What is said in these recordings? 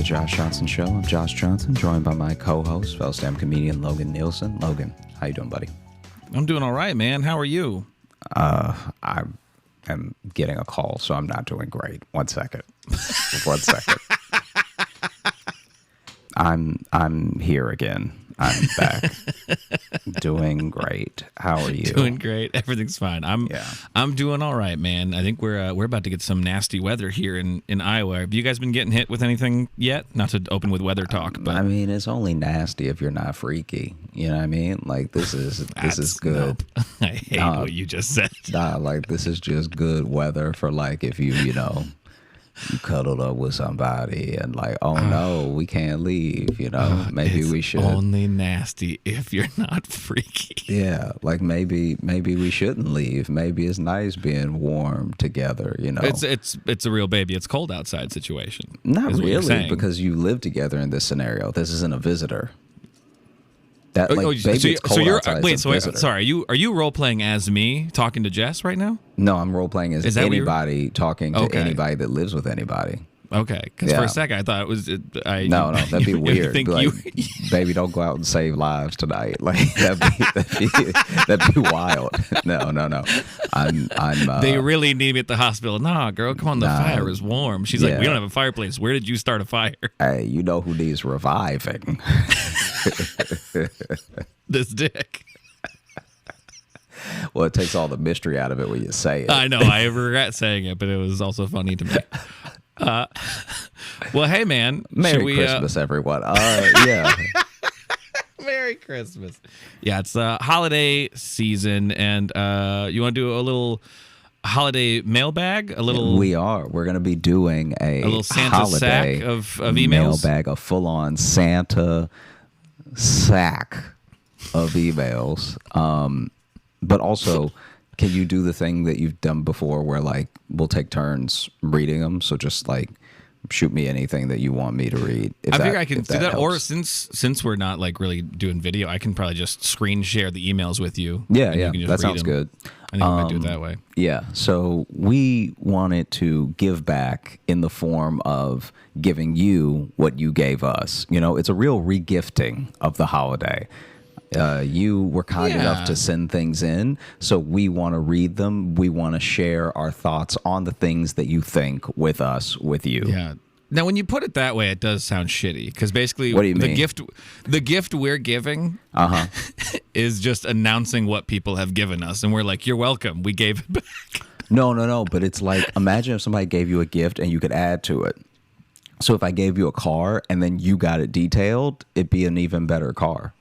Josh Johnson Show. I'm Josh Johnson, joined by my co-host, fellow stand comedian Logan Nielsen. Logan, how you doing, buddy? I'm doing all right, man. How are you? I am getting a call, so I'm not doing great. 1 second. 1 second. I'm here again. I'm back. Doing great. How are you? Doing great. Everything's fine. I'm doing all right, man. I think we're about to get some nasty weather here in Iowa. Have you guys been getting hit with anything yet? Not to open with weather talk, but I mean, it's only nasty if you're not freaky. You know what I mean? Like this is good. Nope. I hate what you just said. Nah, like this is just good weather for like if you cuddled up with somebody and like, oh no, we can't leave, maybe we should. Only nasty if you're not freaky. Yeah, like maybe we shouldn't leave. Maybe it's nice being warm together, It's a real baby. It's cold outside situation. Not really, because you live together in this scenario. This isn't a visitor. That it's cold outside. Wait, sorry. Are you role playing as me talking to Jess right now? No, I'm role playing as anybody talking to anybody that lives with anybody. Okay, because for a second I thought it was. No, that'd be weird. Baby, don't go out and save lives tonight. Like that'd be wild. No. I'm. They really need me at the hospital. Nah, girl, come on. The fire is warm. She's like, we don't have a fireplace. Where did you start a fire? Hey, you know who needs reviving? This dick. Well, it takes all the mystery out of it when you say it. I know. I regret saying it, but it was also funny to me. Well, hey, man. Merry Christmas, everyone. Yeah. Merry Christmas. Yeah, it's holiday season, and you want to do a little holiday mailbag? We are. We're going to be doing a little Santa holiday sack of emails. Mailbag, a full-on Santa sack of emails. But also, can you do the thing that you've done before where, like, we'll take turns reading them? So just, like, shoot me anything that you want me to read. I figure I can do that. Helps. Or since we're not, like, really doing video, I can probably just screen share the emails with you. Yeah, that sounds good. I think we might do it that way. Yeah, so we wanted to give back in the form of giving you what you gave us. It's a real regifting of the holiday. You were kind enough to send things in, so we want to read them. We want to share our thoughts on the things that you think with us, with you. Yeah. Now, when you put it that way, it does sound shitty because basically, what do you mean? The gift we're giving, is just announcing what people have given us, and we're like, "You're welcome. We gave it back." No. But it's like, imagine if somebody gave you a gift and you could add to it. So if I gave you a car and then you got it detailed, it'd be an even better car.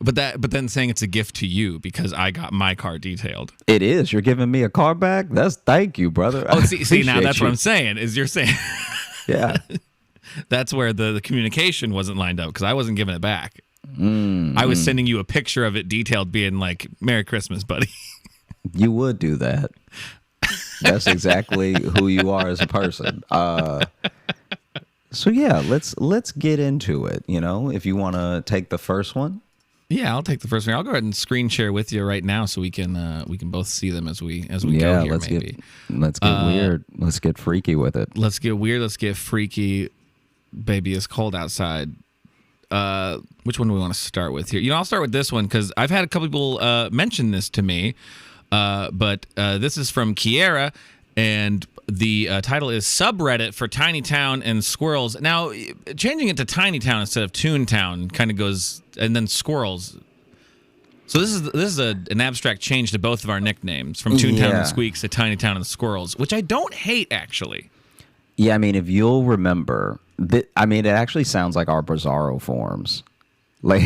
But then saying it's a gift to you because I got my car detailed. It is. You're giving me a car back? Thank you, brother. Oh, see now that's what I'm saying, is you're saying. Yeah. That's where the communication wasn't lined up because I wasn't giving it back. I was sending you a picture of it detailed being like, Merry Christmas, buddy. You would do that. That's exactly who you are as a person. So yeah, let's get into it. If you want to take the first one. Yeah, I'll take the first one. I'll go ahead and screen share with you right now so we can both see them as we go here. Let's get weird. Let's get freaky with it. Let's get weird. Let's get freaky. Baby, it's cold outside. Which one do we want to start with here? I'll start with this one because I've had a couple people mention this to me. But this is from Kiera, and the title is Subreddit for Tiny Town and Squirrels. Now, changing it to Tiny Town instead of Toontown kind of goes, and then Squirrels. So this is an abstract change to both of our nicknames from Toontown and Squeaks to Tiny Town and Squirrels, which I don't hate, actually. Yeah, I mean, if you'll remember, it actually sounds like our Bizarro forms. Like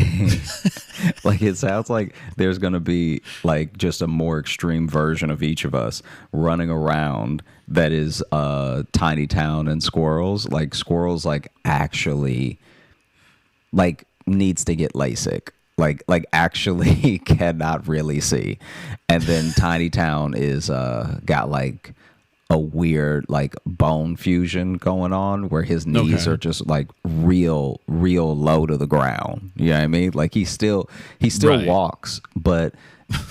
it sounds like there's going to be like just a more extreme version of each of us running around that is Tiny Town and Squirrels. Like Squirrels like actually like needs to get LASIK. Like actually cannot really see. And then Tiny Town is got like a weird like bone fusion going on where his knees are just like real low to the ground. You know what I mean? Like he still walks, but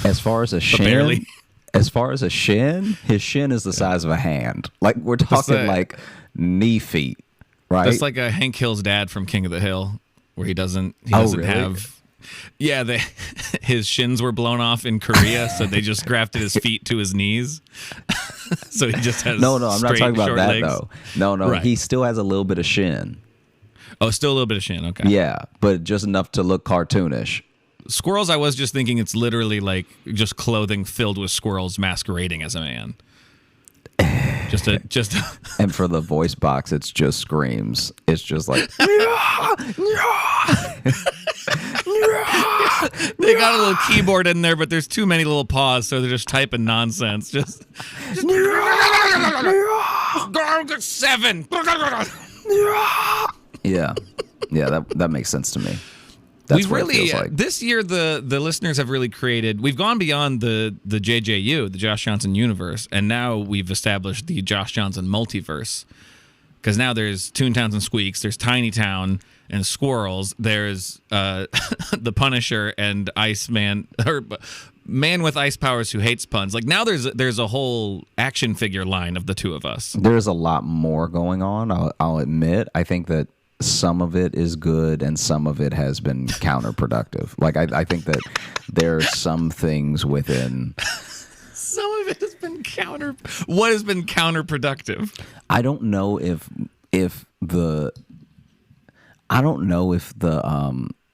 as far as a shin, his shin is the size of a hand. Like we're talking like knee feet. right? That's like a Hank Hill's dad from King of the Hill, where he doesn't really? have. Yeah, his shins were blown off in Korea, so they just grafted his feet to his knees. So he just has no, I'm not talking about that legs. though. No, right. He still has a little bit of shin. Oh, still a little bit of shin. Okay. Yeah, but just enough to look cartoonish. Squirrels, I was just thinking it's literally like just clothing filled with squirrels masquerading as a man. Just And for the voice box, it's just screams. It's just like they got a little keyboard in there, but there's too many little paws, so they're just typing nonsense. Just 7. yeah, that makes sense to me. That's what it feels like. This year the listeners have really created. We've gone beyond the JJU, the Josh Johnson universe, and now we've established the Josh Johnson multiverse. Because now there's Toontowns and Squeaks, there's Tiny Town and Squirrels, there's the Punisher and Iceman, or Man with Ice Powers who hates puns. Like now there's a whole action figure line of the two of us. There's a lot more going on. I'll admit. I think that some of it is good and some of it has been counterproductive. Like I think that there are some things within. Some of it has been What has been counterproductive? I don't know if the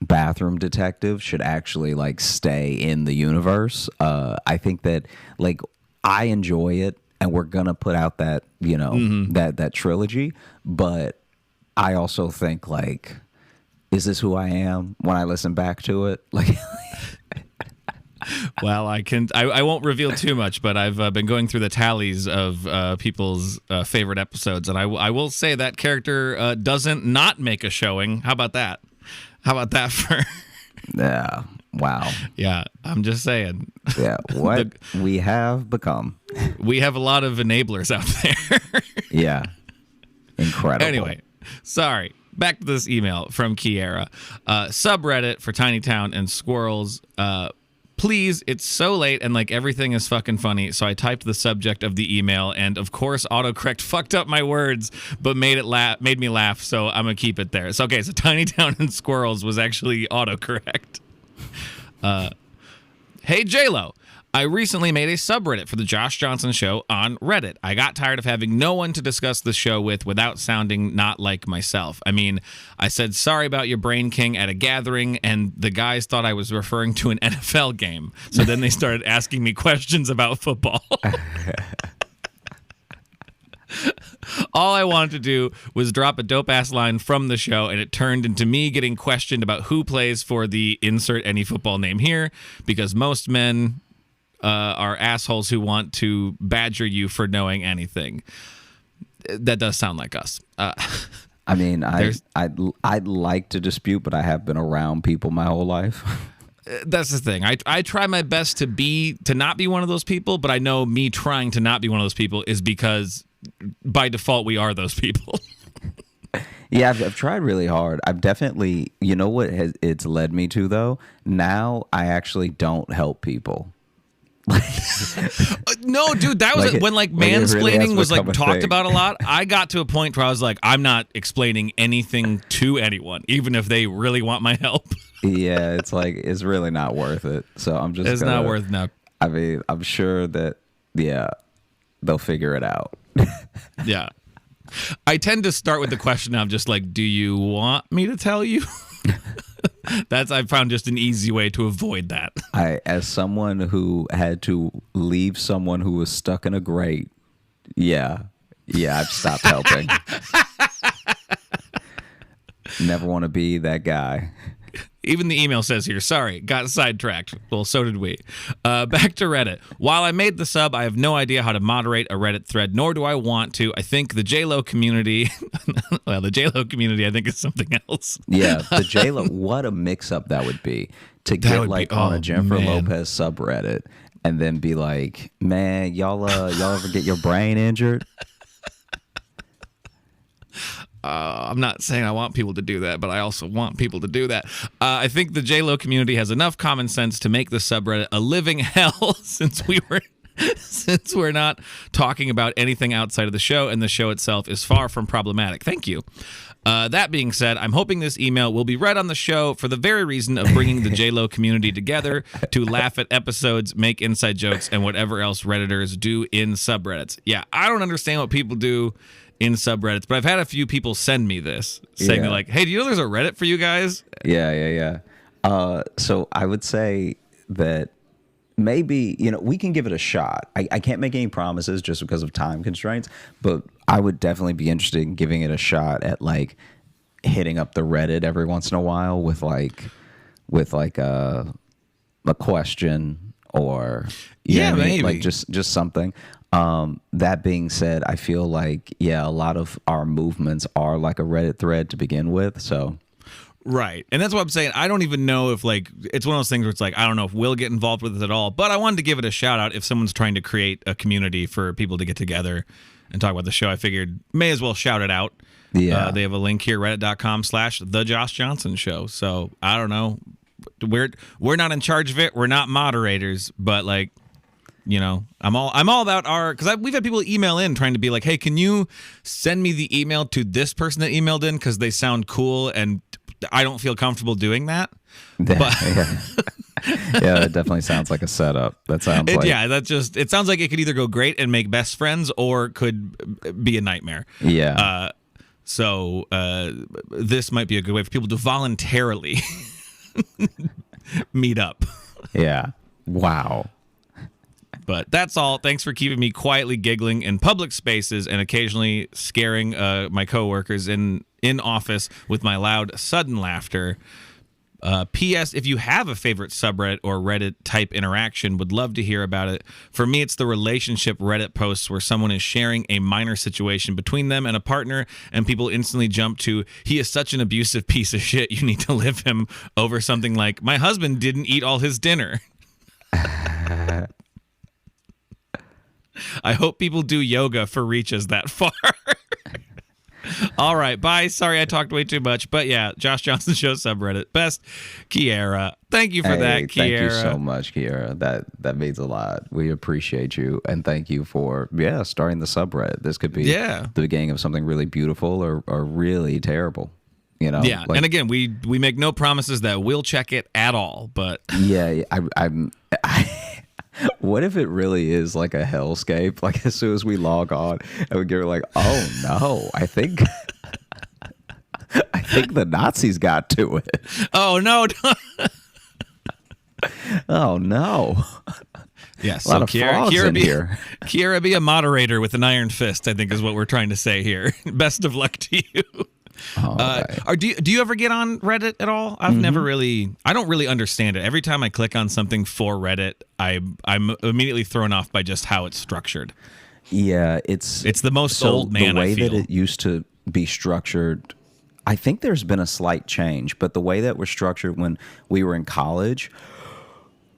bathroom detective should actually like stay in the universe. I think that like I enjoy it, and we're gonna put out that that trilogy, but I also think like, is this who I am when I listen back to it? Like, well, I won't reveal too much, but I've been going through the tallies of people's favorite episodes, and I will say that character doesn't not make a showing. How about that? How about that for? Yeah. Wow. Yeah, I'm just saying. Yeah, what we have become. We have a lot of enablers out there. Yeah. Incredible. Anyway. Sorry. Back to this email from Kiera. Subreddit for Tiny Town and Squirrels. Please, it's so late and like everything is fucking funny. So I typed the subject of the email, and of course autocorrect fucked up my words, but made me laugh. So I'm gonna keep it there. So okay, so Tiny Town and Squirrels was actually autocorrect. Hey JLo. I recently made a subreddit for the Josh Johnson Show on Reddit. I got tired of having no one to discuss the show with without sounding not like myself. I mean, I said sorry about your Brain King at a gathering, and the guys thought I was referring to an NFL game. So then they started asking me questions about football. All I wanted to do was drop a dope-ass line from the show, and it turned into me getting questioned about who plays for the insert any football name here, because most men are assholes who want to badger you for knowing anything. That does sound like us. I mean, I'd like to dispute, but I have been around people my whole life. That's the thing. I try my best to not be one of those people, but I know me trying to not be one of those people is because by default we are those people. Yeah, I've tried really hard. I've definitely, you know what it's led me to though? Now I actually don't help people. No, dude, that was when mansplaining really was like talked about a lot. I got to a point where I was like, I'm not explaining anything to anyone, even if they really want my help. Yeah, it's like it's really not worth it. So I'm just not worth now. I mean, I'm sure that they'll figure it out. Yeah. I tend to start with the question of just like, do you want me to tell you? I've found just an easy way to avoid that. As someone who had to leave someone who was stuck in a grate, I've stopped helping. Never want to be that guy. Even the email says here, sorry, got sidetracked. Well, so did we. Back to Reddit. While I made the sub, I have no idea how to moderate a Reddit thread, nor do I want to. I think the JLo community, well, the JLo community, I think is something else. Yeah, the JLo, what a mix-up that would be to get like on a Jennifer Lopez subreddit and then be like, man, y'all ever get your brain injured? I'm not saying I want people to do that, but I also want people to do that. I think the JLo community has enough common sense to make the subreddit a living hell since we were since we're not talking about anything outside of the show, and the show itself is far from problematic. Thank you. That being said, I'm hoping this email will be read on the show for the very reason of bringing the J-Lo community together to laugh at episodes, make inside jokes, and whatever else Redditors do in subreddits. Yeah, I don't understand what people do in subreddits, but I've had a few people send me this, saying they're like, hey, do you know there's a Reddit for you guys? Yeah. So I would say that maybe, we can give it a shot. I can't make any promises just because of time constraints, but I would definitely be interested in giving it a shot at like hitting up the Reddit every once in a while with a question or maybe like just something. That being said, I feel like a lot of our movements are like a Reddit thread to begin with, so. Right. And that's what I'm saying. I don't even know if, like, it's one of those things where it's like, I don't know if we'll get involved with it at all. But I wanted to give it a shout out if someone's trying to create a community for people to get together and talk about the show. I figured may as well shout it out. Yeah. They have a link here, reddit.com/The Josh Johnson Show. So I don't know. We're not in charge of it. We're not moderators. But, like, I'm all about because we've had people email in trying to be like, hey, can you send me the email to this person that emailed in because they sound cool and I don't feel comfortable doing that. But it definitely sounds like a setup. That sounds like it sounds like it could either go great and make best friends or could be a nightmare. Yeah. So this might be a good way for people to voluntarily meet up. Yeah. Wow. But that's all. Thanks for keeping me quietly giggling in public spaces and occasionally scaring my coworkers in office with my loud, sudden laughter. P.S. If you have a favorite subreddit or Reddit type interaction, would love to hear about it. For me, it's the relationship Reddit posts where someone is sharing a minor situation between them and a partner, and people instantly jump to, he is such an abusive piece of shit, you need to live him, over something like, my husband didn't eat all his dinner. I hope people do yoga for reaches that far. All right, bye. Sorry I talked way too much. But yeah, Josh Johnson Show subreddit. Best, Kiera. Thank you for that, Kiera. Thank you so much, Kiera. That means a lot. We appreciate you. And thank you for, starting the subreddit. This could be the beginning of something really beautiful or really terrible. Yeah, and again, we make no promises that we'll check it at all. But I'm what if it really is like a hellscape? Like as soon as we log on, and we get like, oh no, I think the Nazis got to it. Oh no! Oh no! Yes, a lot of frogs in here. Kiera, be a moderator with an iron fist, I think is what we're trying to say here. Best of luck to you. Do you ever get on Reddit at all? I've never really. I don't really understand it. Every time I click on something for Reddit, I'm immediately thrown off by just how it's structured. Yeah, it's the most old man. The way I feel. that it used to be structured, I think there's been a slight change, but the way that we're structured when we were in college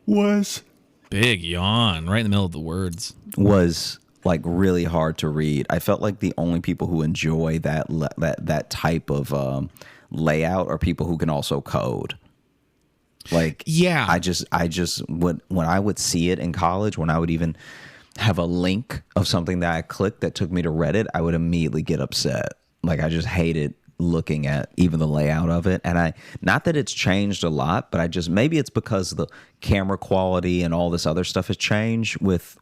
was big yawn right in the middle of the words. Was like really hard to read. I felt like the only people who enjoy that type of layout are people who can also code. Like, I just would, when I would see it in college, when I would even have a link of something that I clicked that took me to Reddit, I would immediately get upset. Like, I just hated looking at even the layout of it. And not that it's changed a lot, but maybe it's because the camera quality and all this other stuff has changed with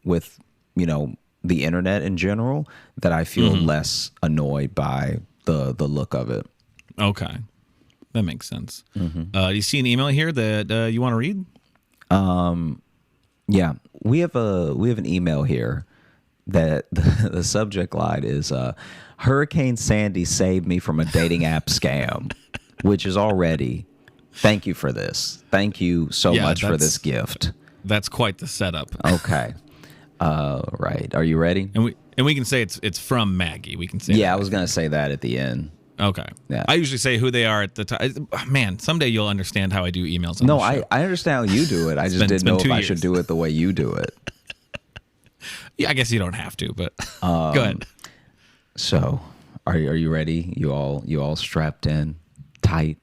the internet in general, that I feel less annoyed by the look of it. Okay. That makes sense. Do you see an email here that you want to read? Yeah, we have an email here that the subject line is Hurricane Sandy saved me from a dating app scam, which is already, thank you for this. Thank you so much for this gift. That's quite the setup. Okay. Right. Are you ready? And we can say it's from Maggie. We can say I was going to say that at the end. Okay. Yeah. I usually say who they are at the time. Man, someday you'll understand how I do emails. No, I understand how you do it. I just didn't know if I should do it the way you do it. Yeah, I guess you don't have to, but go ahead. So, are you ready? You all strapped in tight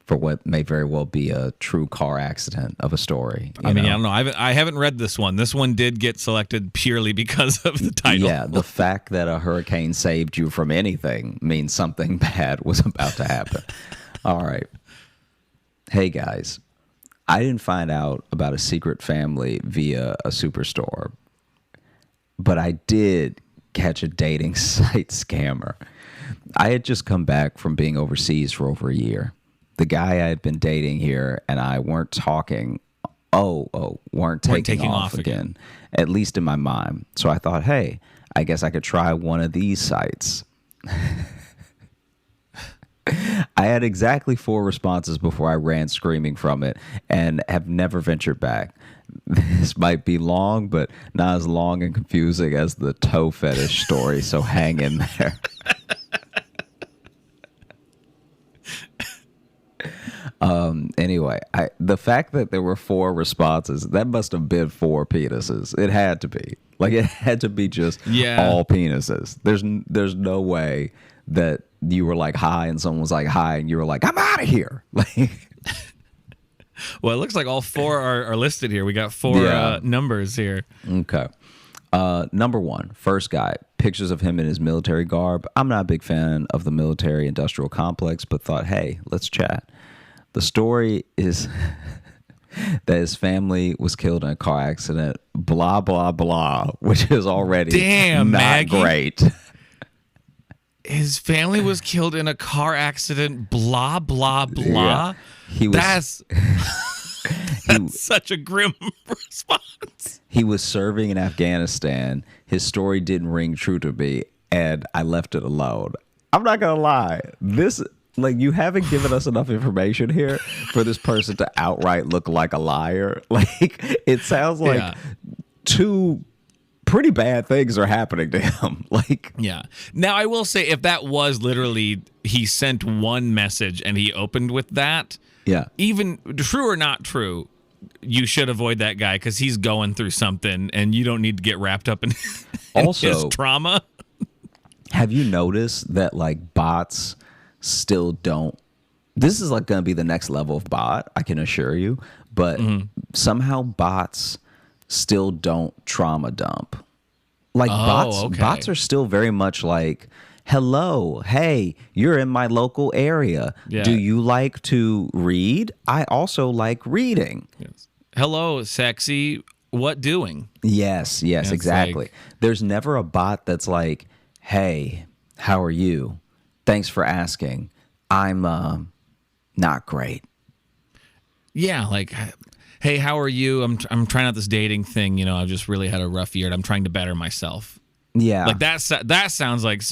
for what may very well be a true car accident of a story. I mean, I don't know. I haven't read this one. This one did get selected purely because of the title. Yeah, the fact that a hurricane saved you from anything means something bad was about to happen. All right. Hey, guys. I didn't find out about a secret family via a superstore, but I did catch a dating site scammer. I had just come back from being overseas for over a year. The guy I had been dating here and I weren't talking. Weren't taking off again, at least in my mind. So I thought, hey, I guess I could try one of these sites. I had exactly 4 responses before I ran screaming from it and have never ventured back. This might be long, but not as long and confusing as the toe fetish story, so hang in there. Anyway, the fact that there were 4 responses, that must have been 4 penises. It had to be. Like, it had to be just all penises. There's no way that you were like, hi, and someone was like, hi, and you were like, I'm out of here. Like, well, it looks like all 4 are listed here. We got 4 numbers here. Okay. Number 1, first guy, pictures of him in his military garb. I'm not a big fan of the military industrial complex, but thought, hey, let's chat. The story is that his family was killed in a car accident, blah, blah, blah, which is already not Maggie. Great. His family was killed in a car accident, blah, blah, blah. Yeah. That's such a grim response. He was serving in Afghanistan. His story didn't ring true to me, and I left it alone. I'm not going to lie. You haven't given us enough information here for this person to outright look like a liar. Like, it sounds like 2 pretty bad things are happening to him. Like, yeah. Now, I will say, if that was literally he sent one message and he opened with that, even true or not true, you should avoid that guy because he's going through something and you don't need to get wrapped up in, his trauma. Have you noticed that, like, bots still don't? This is like going to be the next level of bot, I can assure you. But somehow bots still don't trauma dump. Like, bots are still very much like, hello, hey, you're in my local area. Yeah. Do you like to read? I also like reading. Yes. Hello, sexy. What doing? Yes, exactly. Like, there's never a bot that's like, hey, how are you? Thanks for asking. I'm not great. Yeah, like, hey, how are you? I'm trying out this dating thing. You know, I've just really had a rough year and I'm trying to better myself. Yeah. Like, that sounds like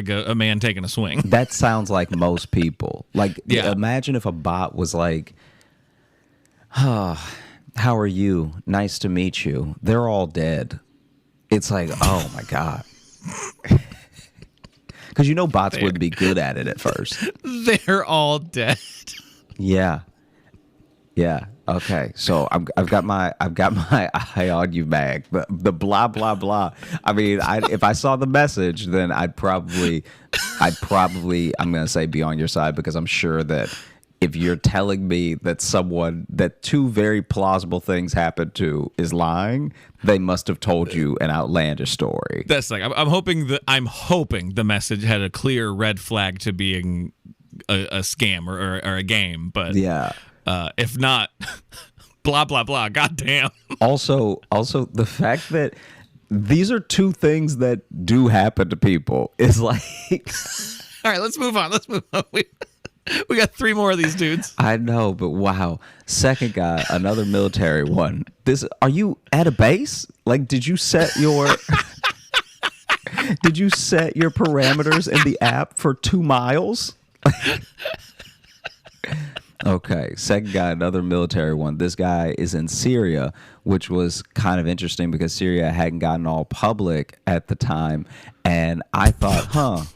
a man taking a swing. That sounds like most people. Like, imagine if a bot was like, how are you? Nice to meet you. They're all dead. It's like, oh my God. Because bots wouldn't be good at it at first. They're all dead. Yeah. Okay. So I've got my eye on you bag. The blah blah blah. I mean, if I saw the message, then I'd probably I'm gonna say be on your side, because I'm sure that if you're telling me that someone that 2 very plausible things happened to is lying, they must have told you an outlandish story. That's like, I'm hoping the message had a clear red flag to being a scam or a game, but if not, blah blah blah. Goddamn. Also, the fact that these are 2 things that do happen to people is like. All right, let's move on. We got 3 more of these dudes. I know, but wow. Second guy, another military one. Are you at a base? Like, did you set your parameters in the app for 2 miles? Okay, second guy, another military one. This guy is in Syria, which was kind of interesting because Syria hadn't gotten all public at the time. And I thought,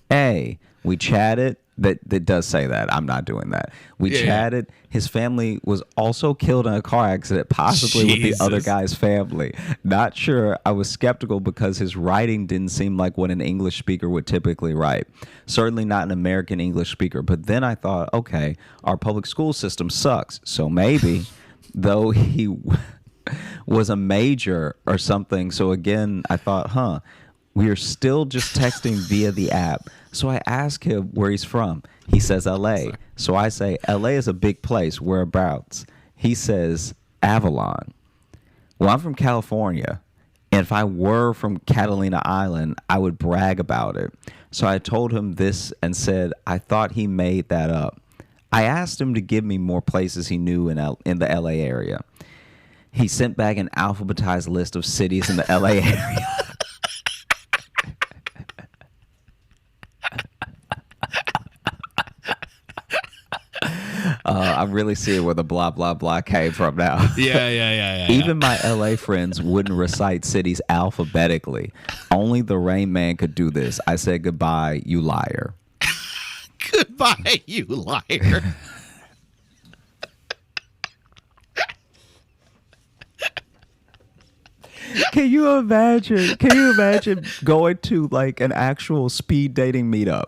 hey, We chatted. That does say that. I'm not doing that. We chatted. His family was also killed in a car accident, possibly with the other guy's family. Not sure. I was skeptical because his writing didn't seem like what an English speaker would typically write. Certainly not an American English speaker. But then I thought, okay, our public school system sucks. So maybe, though he was a major or something. So again, I thought, we are still just texting via the app. So I ask him where he's from. He says LA. So I say, LA is a big place. Whereabouts? He says Avalon. Well, I'm from California. And if I were from Catalina Island, I would brag about it. So I told him this and said, I thought he made that up. I asked him to give me more places he knew in the LA area. He sent back an alphabetized list of cities in the LA area. I'm really seeing where the blah, blah, blah came from now. Yeah. Even my LA friends wouldn't recite cities alphabetically. Only the Rain Man could do this. I said, goodbye, you liar. Goodbye, you liar. Can you imagine going to like an actual speed dating meetup,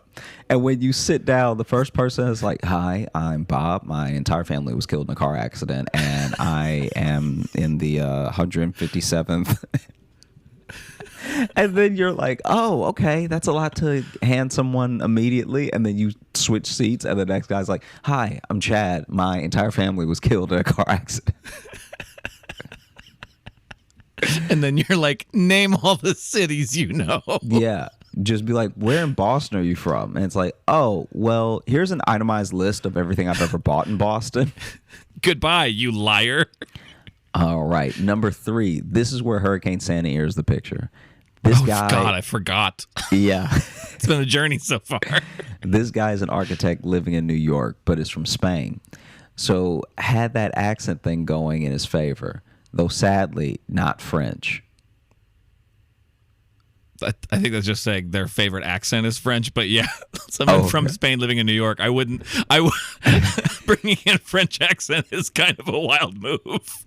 and when you sit down, the first person is like, hi, I'm Bob, my entire family was killed in a car accident, and I am in the 157th. And then you're like, oh, okay, that's a lot to hand someone immediately. And then you switch seats, and the next guy's like, hi, I'm Chad, my entire family was killed in a car accident. And then you're like, name all the cities you know. Yeah. Just be like, where in Boston are you from? And it's like, oh, well, here's an itemized list of everything I've ever bought in Boston. Goodbye, you liar. All right. Number 3. This is where Hurricane Sandy enters the picture. This guy. God, I forgot. Yeah. It's been a journey so far. This guy is an architect living in New York, but is from Spain. So had that accent thing going in his favor, though sadly not French. I think that's just saying their favorite accent is French, but yeah, someone from Spain living in New York, bringing in French accent is kind of a wild move.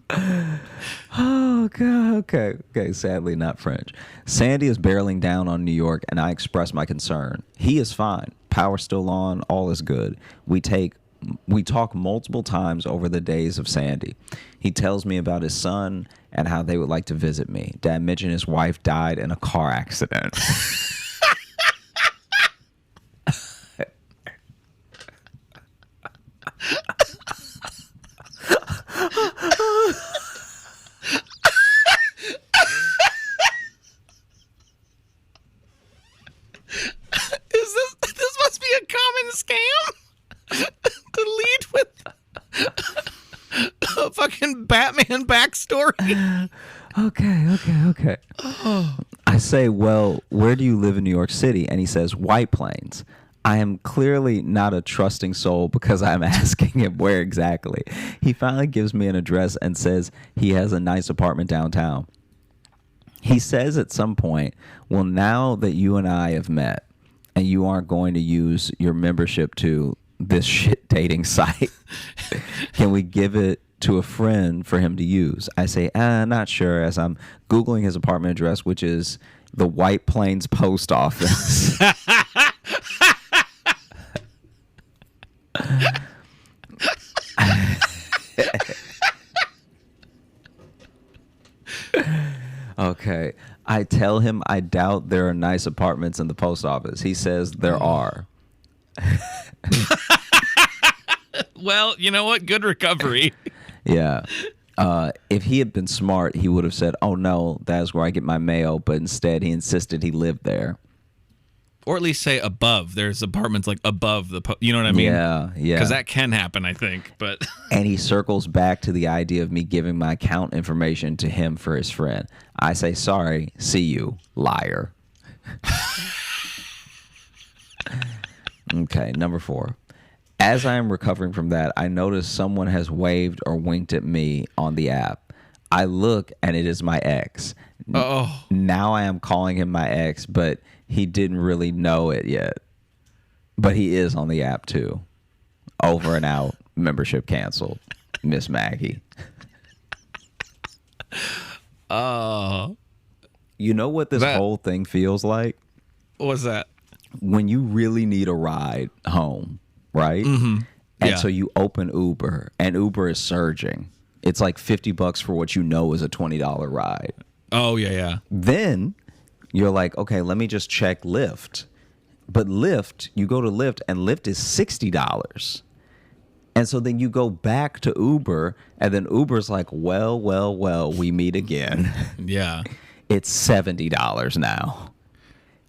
Oh, God. Okay. Sadly, not French. Sandy is barreling down on New York, and I express my concern. He is fine. Power's still on. All is good. We talk multiple times over the days of Sandy. He tells me about his son and how they would like to visit me. Dad mentioned his wife died in a car accident. This must be a common scam to lead with a fucking Batman backstory. Okay. I say, well, where do you live in New York City? And he says, White Plains. I am clearly not a trusting soul because I'm asking him where exactly. He finally gives me an address and says he has a nice apartment downtown. He says at some point, well, now that you and I have met and you aren't going to use your membership to this shit dating site, can we give it to a friend for him to use? I say, not sure, as I'm Googling his apartment address, which is the White Plains Post Office. Okay. I tell him I doubt there are nice apartments in the post office. He says there are. Well, you know what? Good recovery. Yeah. If he had been smart, he would have said, oh, no, that's where I get my mail. But instead, he insisted he lived there. Or at least say above. There's apartments like above the, you know what I mean? Yeah. Because that can happen, I think. But and he circles back to the idea of me giving my account information to him for his friend. I say, sorry, see you, liar. Okay, number 4. As I am recovering from that, I notice someone has waved or winked at me on the app. I look, and it is my ex. Oh. Now I am calling him my ex, but he didn't really know it yet. But he is on the app too. Over and out. Membership canceled. Miss Maggie. Oh. You know what this whole thing feels like? What's that? When you really need a ride home, right? Mm-hmm. And so you open Uber, and Uber is surging. It's like $50 for what you know is a $20 ride. Oh, yeah. Then you're like, okay, let me just check Lyft. But Lyft, you go to Lyft, and Lyft is $60. And so then you go back to Uber, and then Uber's like, well, we meet again. Yeah. It's $70 now.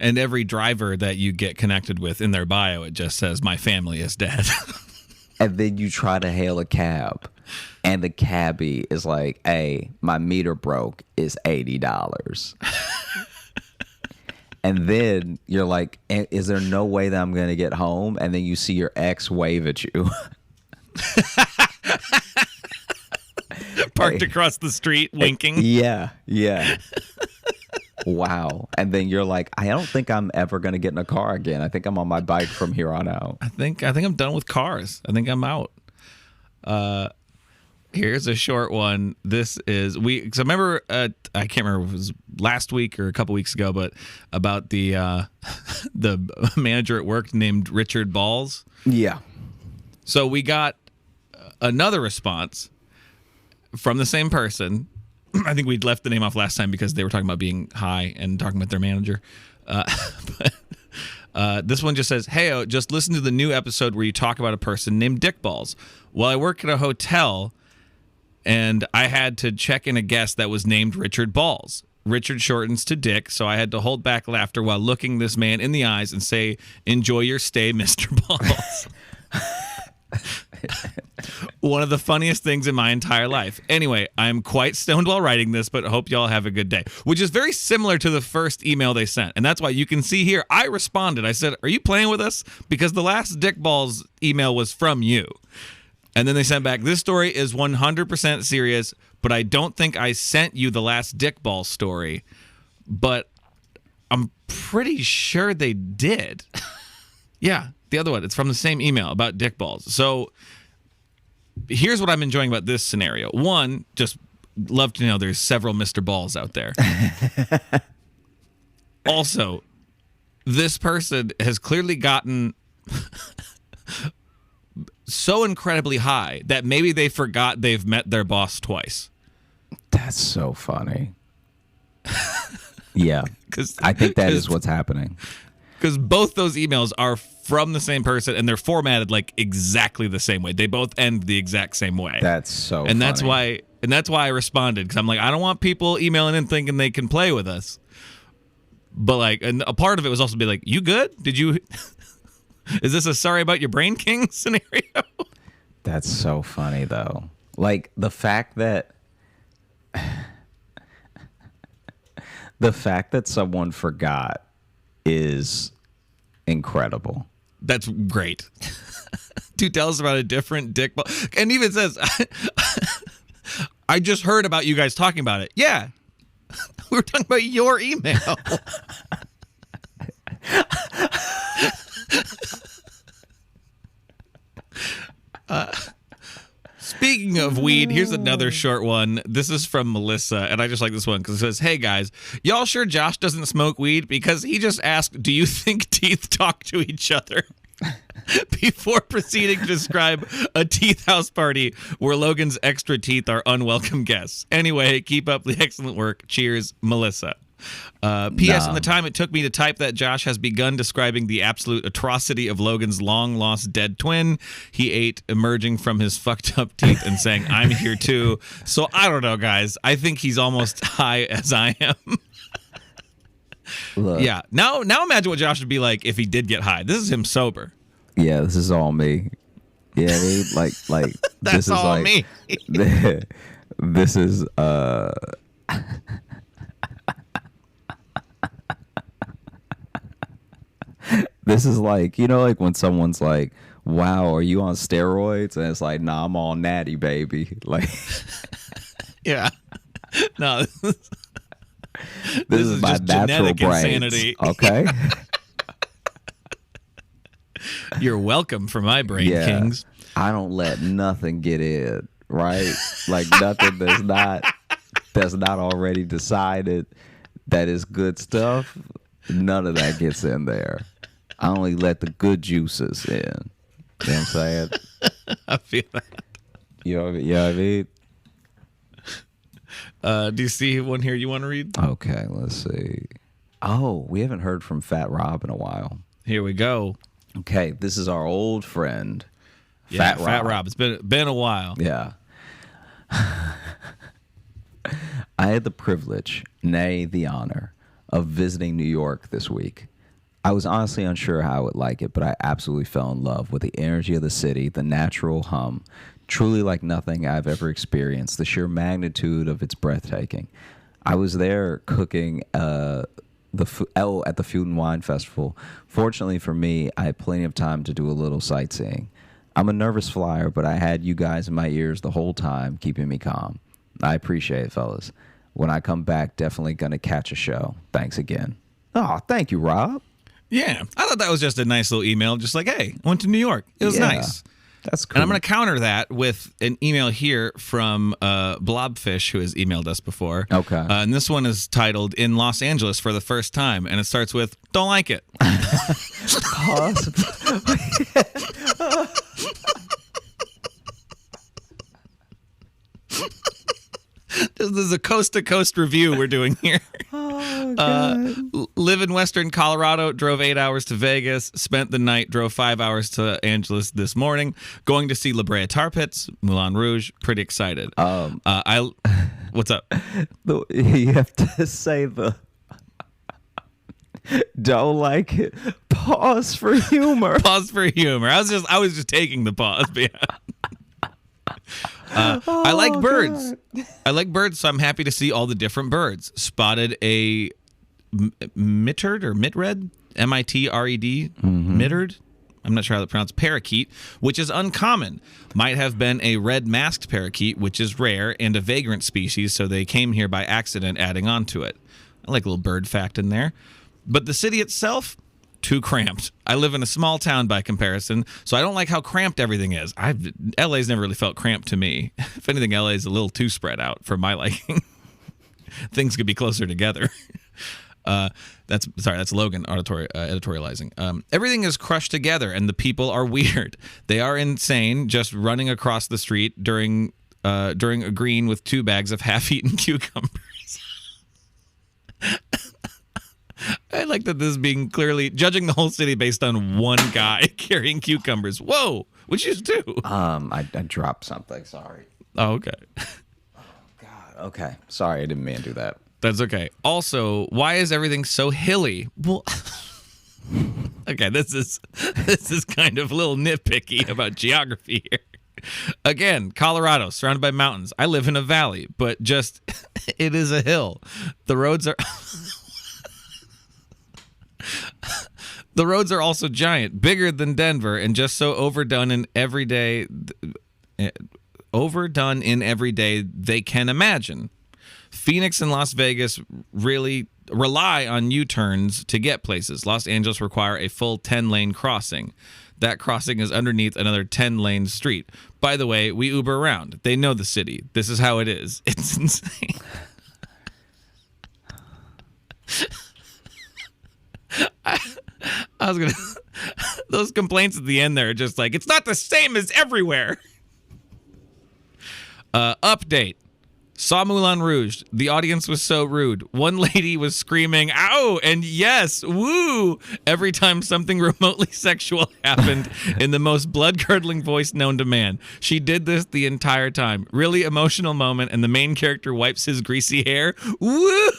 And every driver that you get connected with in their bio, it just says, my family is dead. And then you try to hail a cab, and the cabbie is like, hey, my meter broke, is $80. And then you're like, is there no way that I'm going to get home? And then you see your ex wave at you. Parked across the street, winking. Yeah. Wow. And then you're like, I don't think I'm ever going to get in a car again. I think I'm on my bike from here on out. I think I'm done with cars. I think I'm out. Here's a short one. This is so remember, I can't remember if it was last week or a couple weeks ago, but about the the manager at work named Richard Balls. Yeah. So we got another response from the same person. I think we'd left the name off last time because they were talking about being high and talking about their manager. But this one just says, hey, just listen to the new episode where you talk about a person named Dick Balls. Well, I work at a hotel, and I had to check in a guest that was named Richard Balls. Richard shortens to Dick, so I had to hold back laughter while looking this man in the eyes and say, enjoy your stay, Mr. Balls. One of the funniest things in my entire life. Anyway, I'm quite stoned while writing this, but hope y'all have a good day. Which is very similar to the first email they sent. And that's why you can see here, I responded. I said, are you playing with us? Because the last Dick Balls email was from you. And then they sent back, this story is 100% serious, but I don't think I sent you the last Dick Balls story. But I'm pretty sure they did. Yeah, the other one. It's from the same email about Dick Balls. So here's what I'm enjoying about this scenario. One, just love to know there's several Mr. Balls out there. Also, this person has clearly gotten so incredibly high that maybe they forgot they've met their boss twice. That's so funny. Yeah, I think that is what's happening. Because both those emails are from the same person, and they're formatted like exactly the same way. They both end the exact same way. That's so funny. That's why I responded, because I'm like, I don't want people emailing in thinking they can play with us. But like, and a part of it was also be like, you good? Did you? Is this a sorry about your brain king scenario? That's so funny though. Like the fact that someone forgot is incredible. That's great. Dude tells about a different Dick Ball, and even says, I just heard about you guys talking about it. Yeah. We were talking about your email. Speaking of weed, here's another short one. This is from Melissa, and I just like this one because it says, hey guys, y'all sure Josh doesn't smoke weed? Because he just asked, do you think teeth talk to each other? Before proceeding to describe a teeth house party where Logan's extra teeth are unwelcome guests. Anyway, keep up the excellent work. Cheers, Melissa. P.S. In the time it took me to type that, Josh has begun describing the absolute atrocity of Logan's long-lost dead twin he ate emerging from his fucked up teeth and saying, I'm here too. So I don't know, guys. I think he's almost high as I am. Look. Yeah. Now imagine what Josh would be like if he did get high. This is him sober. Yeah, this is all me. Yeah, dude, like that's this is all like me. This is this is like, like when someone's like, wow, are you on steroids? And it's like, nah, I'm all natty, baby. Like, yeah. No, this is my just natural genetic brains. insanity. Okay. You're welcome for my brain, Kings. I don't let nothing get in, right? Like nothing that's not already decided that is good stuff. None of that gets in there. I only let the good juices in. You know what I'm saying? I feel that. You know what I mean? Do you see one here you want to read? Okay, let's see. Oh, we haven't heard from Fat Rob in a while. Here we go. Okay, this is our old friend, Fat Rob. It's been a while. Yeah. I had the privilege, nay, the honor, of visiting New York this week. I was honestly unsure how I would like it, but I absolutely fell in love with the energy of the city, the natural hum, truly like nothing I've ever experienced, the sheer magnitude of its breathtaking. I was there cooking at the Food and Wine Festival. Fortunately for me, I had plenty of time to do a little sightseeing. I'm a nervous flyer, but I had you guys in my ears the whole time, keeping me calm. I appreciate it, fellas. When I come back, definitely going to catch a show. Thanks again. Oh, thank you, Rob. Yeah, I thought that was just a nice little email. Just like, hey, I went to New York. It was nice. That's cool. And I'm going to counter that with an email here from Blobfish, who has emailed us before. Okay. And this one is titled "In Los Angeles for the First Time," and it starts with "Don't like it." This is a coast-to-coast review we're doing here. Oh, God. Live in Western Colorado, drove 8 hours to Vegas, spent the night, drove 5 hours to Angeles this morning, going to see La Brea Tar Pits, Moulin Rouge, pretty excited. What's up? You have to say the don't like it. Pause for humor. Pause for humor. I was just taking the pause, but yeah. I like birds. God. I like birds, so I'm happy to see all the different birds. Spotted a mitred or mitred, M-I-T-R-E-D, mitred. I'm not sure how to pronounce parakeet, which is uncommon. Might have been a red masked parakeet, which is rare, and a vagrant species, so they came here by accident, adding on to it. I like a little bird fact in there. But the city itself, too cramped. I live in a small town by comparison, so I don't like how cramped everything is. LA's never really felt cramped to me. If anything, LA's a little too spread out for my liking. Things could be closer together. That's Logan editorializing. Everything is crushed together, and the people are weird. They are insane, just running across the street during a green with 2 bags of half-eaten cucumbers. I like that this is being clearly judging the whole city based on one guy carrying cucumbers. Whoa, what'd you do? I dropped something. Sorry. Oh, okay. Oh, God. Okay. Sorry, I didn't mean to do that. That's okay. Also, why is everything so hilly? Well, okay, this is kind of a little nitpicky about geography here. Again, Colorado, surrounded by mountains. I live in a valley, but just it is a hill. The roads are The roads are also giant, bigger than Denver, and just so overdone in every day they can imagine. Phoenix and Las Vegas really rely on U-turns to get places. Los Angeles require a full 10-lane crossing. That crossing is underneath another 10-lane street. By the way, we Uber around. They know the city. This is how it is. It's insane. I was gonna. Those complaints at the end there are just like, it's not the same as everywhere. Update. Saw Moulin Rouge. The audience was so rude. One lady was screaming, "Ow!" and "Yes, woo!" every time something remotely sexual happened in the most blood-curdling voice known to man. She did this the entire time. Really emotional moment, and the main character wipes his greasy hair. Woo!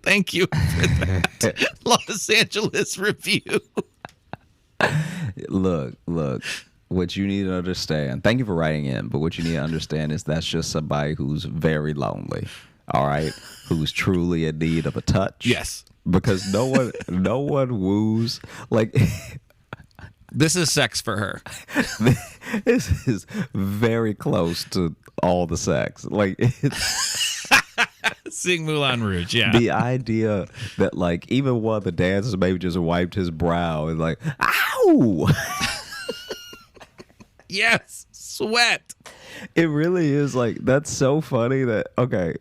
Thank you for that Los Angeles review. Look. What you need to understand, thank you for writing in, but what you need to understand is that's just somebody who's very lonely, all right? Who's truly in need of a touch. Yes. Because no one woos. Like, this is sex for her. This is very close to all the sex. Like, it's Seeing Moulin Rouge, yeah. The idea that like even one of the dancers maybe just wiped his brow and like, ow! Yes, sweat. It really is like, that's so funny that, okay.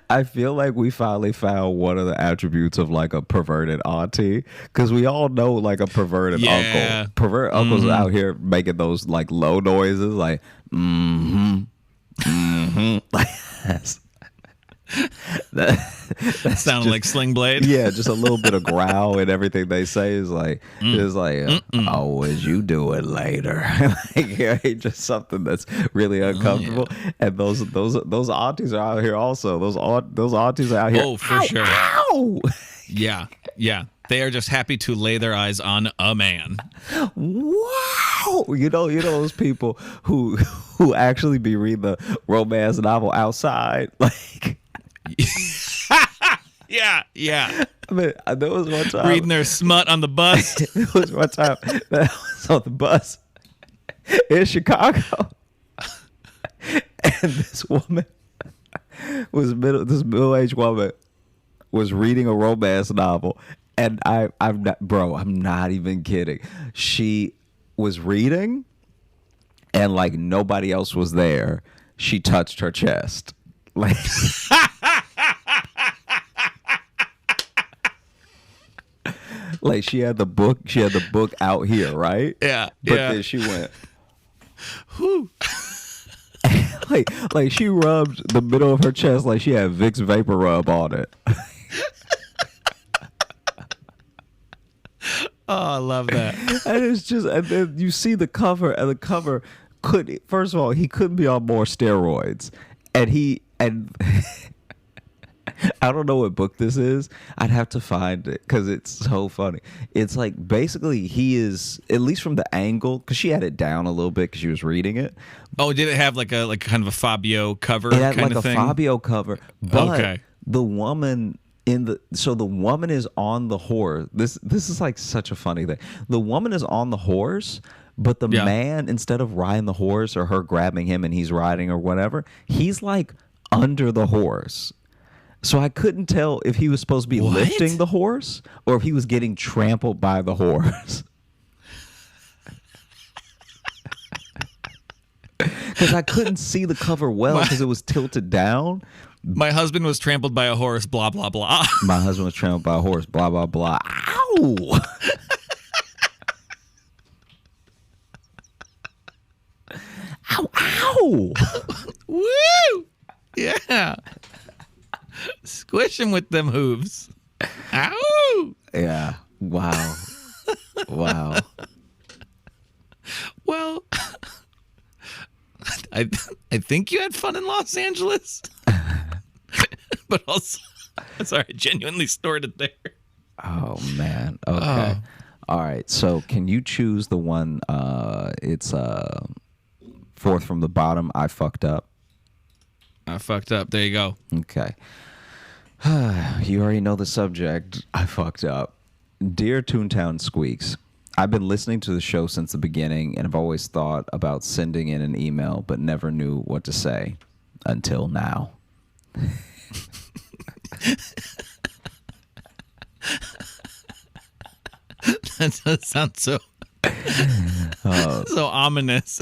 I feel like we finally found one of the attributes of like a perverted auntie, because we all know like a perverted uncle. Perverted uncles out here making those like low noises, like like that sounded like Sling Blade. Yeah, just a little bit of growl and everything they say is like, oh, would you do it later? Like, yeah, just something that's really uncomfortable. And those aunties are out here also. Those aunties are out here. Oh, for ow, sure. Ow! Yeah. They are just happy to lay their eyes on a man. Wow. You know those people who actually be reading the romance novel outside, like. Yeah. I mean, there was one time reading their smut on the bus. There was one time that I was on the bus in Chicago, and this woman this middle-aged woman was reading a romance novel, and I'm not even kidding. She was reading, and like nobody else was there. She touched her chest, like. Like she had the book out here, right? Yeah. But then she went, whoo. like she rubbed the middle of her chest like she had Vicks Vapor Rub on it. Oh, I love that. And it's just, and then you see the cover, and the cover first of all, he couldn't be on more steroids. And I don't know what book this is. I'd have to find it because it's so funny. It's like basically he is, at least from the angle, because she had it down a little bit because she was reading it. Oh, did it have like kind of a Fabio cover? It had kind like of a thing? Fabio cover, but okay. The woman the woman is on the horse. This is like such a funny thing. The woman is on the horse, but the man, instead of riding the horse or her grabbing him and he's riding or whatever, he's like under the horse. So I couldn't tell if he was supposed to be lifting the horse or if he was getting trampled by the horse. Because I couldn't see the cover well because it was tilted down. My husband was trampled by a horse, blah, blah, blah. My husband was trampled by a horse, blah, blah, blah. Ow! Ow, ow! Woo! Yeah. Squish him with them hooves. Ow! Yeah. Wow. Wow. Well, I think you had fun in Los Angeles. But also, sorry, I genuinely snorted there. Oh, man. Okay. All right. So can you choose the one, it's fourth from the bottom, I fucked up? I fucked up. There you go. Okay. You already know the subject. I fucked up. Dear Toontown Squeaks, I've been listening to the show since the beginning and have always thought about sending in an email, but never knew what to say until now. That does sound so ominous.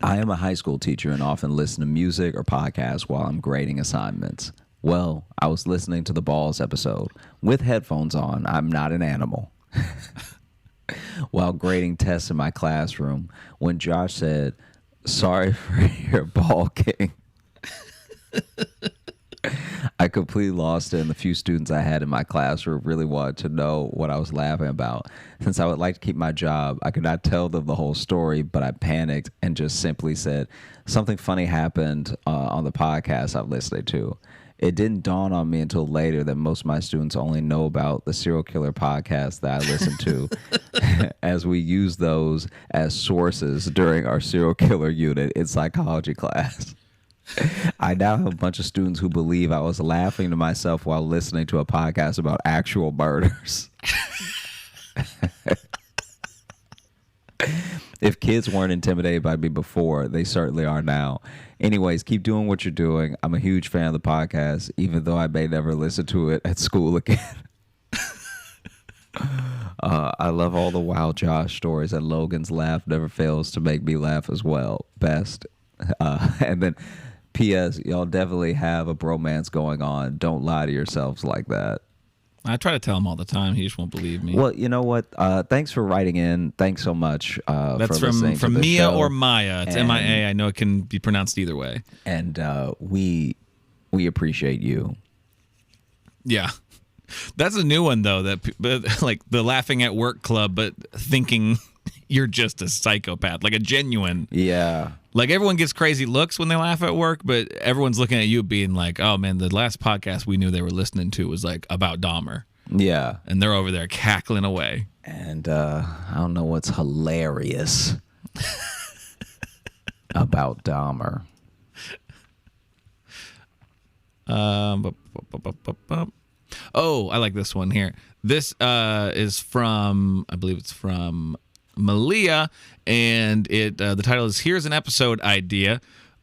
I am a high school teacher and often listen to music or podcasts while I'm grading assignments. Well, I was listening to the Balls episode with headphones on. I'm not an animal. While grading tests in my classroom, when Josh said, "Sorry for your ball king," I completely lost it, and the few students I had in my classroom really wanted to know what I was laughing about. Since I would like to keep my job, I could not tell them the whole story, but I panicked and just simply said, "Something funny happened on the podcast I'm listening to." It didn't dawn on me until later that most of my students only know about the serial killer podcast that I listen to, as we use those as sources during our serial killer unit in psychology class. I now have a bunch of students who believe I was laughing to myself while listening to a podcast about actual murders. If kids weren't intimidated by me before, they certainly are now. Anyways, keep doing what you're doing. I'm a huge fan of the podcast, even though I may never listen to it at school again. I love all the Wild Josh stories, and Logan's laugh never fails to make me laugh as well. Best. And then, P.S. Y'all definitely have a bromance going on. Don't lie to yourselves like that. I try to tell him all the time. He just won't believe me. Well, you know what? Thanks for writing in. Thanks so much. That's for listening from to the Mia show. or Maya. It's MIA. I know it can be pronounced either way. And we appreciate you. Yeah. That's a new one, though, that like the laughing at work club, but thinking you're just a psychopath, like a genuine. Yeah. Like everyone gets crazy looks when they laugh at work, but everyone's looking at you being like, oh, man, the last podcast we knew they were listening to was like about Dahmer. Yeah. And they're over there cackling away. And I don't know what's hilarious about Dahmer. Oh, I like this one here. This is from, I believe it's from Malia, and the title is "Here's an Episode Idea."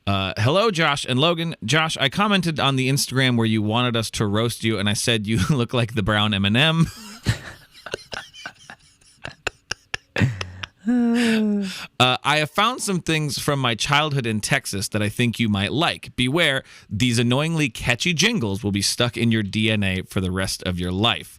Hello, Josh and Logan. Josh, I commented on the Instagram where you wanted us to roast you, and I said you look like the brown M&M. I have found some things from my childhood in Texas that I think you might like. Beware, these annoyingly catchy jingles will be stuck in your DNA for the rest of your life.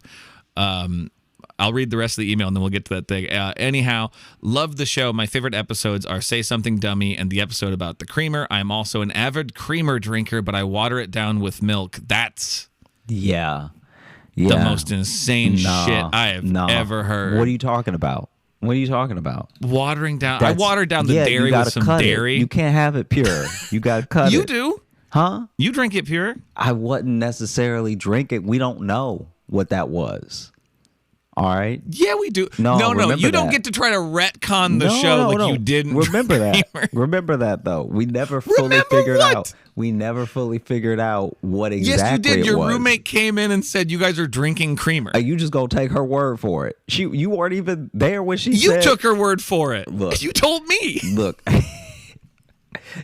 I'll read the rest of the email and then we'll get to that thing. Anyhow, love the show. My favorite episodes are Say Something Dummy and the episode about the creamer. I'm also an avid creamer drinker, but I water it down with milk. That's the most insane shit I have ever heard. What are you talking about? What are you talking about? Watering down. I watered down the dairy with some dairy. You can't have it pure. You got to cut it. You do. Huh? You drink it pure? I wouldn't necessarily drink it. We don't know what that was. All right. Yeah, we do. No. You don't get to try to retcon the show like you didn't. Remember that. Remember that though. We never fully figured out. We never fully figured out what exactly. Yes, you did. Your was. Roommate came in and said you guys are drinking creamer. You just gonna take her word for it. You weren't even there when she said. You took her word for it. Look, you told me. Look.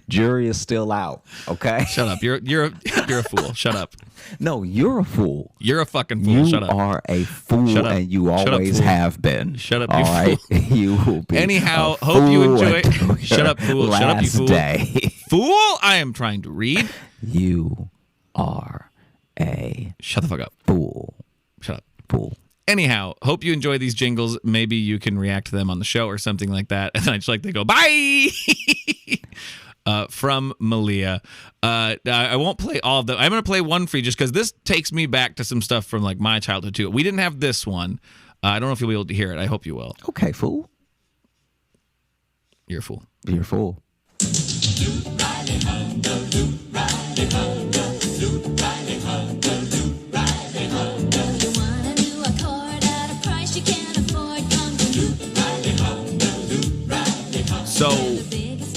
Jury is still out. Okay. Shut up. You're a fool. Shut up. No, you're a fool. You're a fucking fool. Shut up. You are a fool, Shut up. And you always have been. Shut up, all you right? fool. You will be. Anyhow, hope you enjoy. Shut up, fool. Shut up, you fool. Day. Fool! I am trying to read. You are a. Shut the fuck up. Fool. Shut up. Fool. Anyhow, hope you enjoy these jingles. Maybe you can react to them on the show or something like that. And then I just like they go, bye! From Malia. I won't play all of them. I'm going to play one for you just because this takes me back to some stuff from like my childhood too. We didn't have this one. I don't know if you'll be able to hear it. I hope you will. Okay, fool. You're a fool. You're a fool. So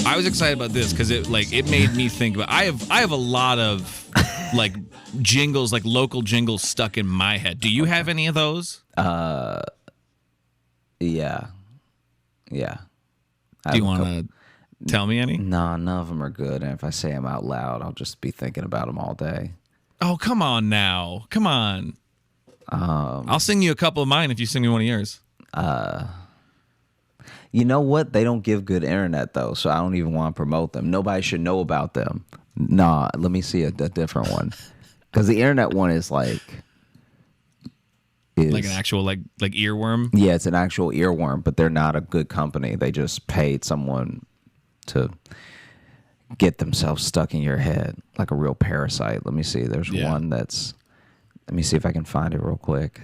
I was excited about this because it made me think about. I have a lot of like jingles, like local jingles stuck in my head. Do you have any of those? Yeah. Do you want to tell me any? No, none of them are good. And if I say them out loud, I'll just be thinking about them all day. Oh, come on now. Come on. I'll sing you a couple of mine if you sing me one of yours. You know what? They don't give good internet, though, so I don't even want to promote them. Nobody should know about them. Nah, let me see a different one. Because the internet one is like an actual like earworm? Yeah, it's an actual earworm, but they're not a good company. They just paid someone to get themselves stuck in your head like a real parasite. Let me see. There's one that's... Let me see if I can find it real quick.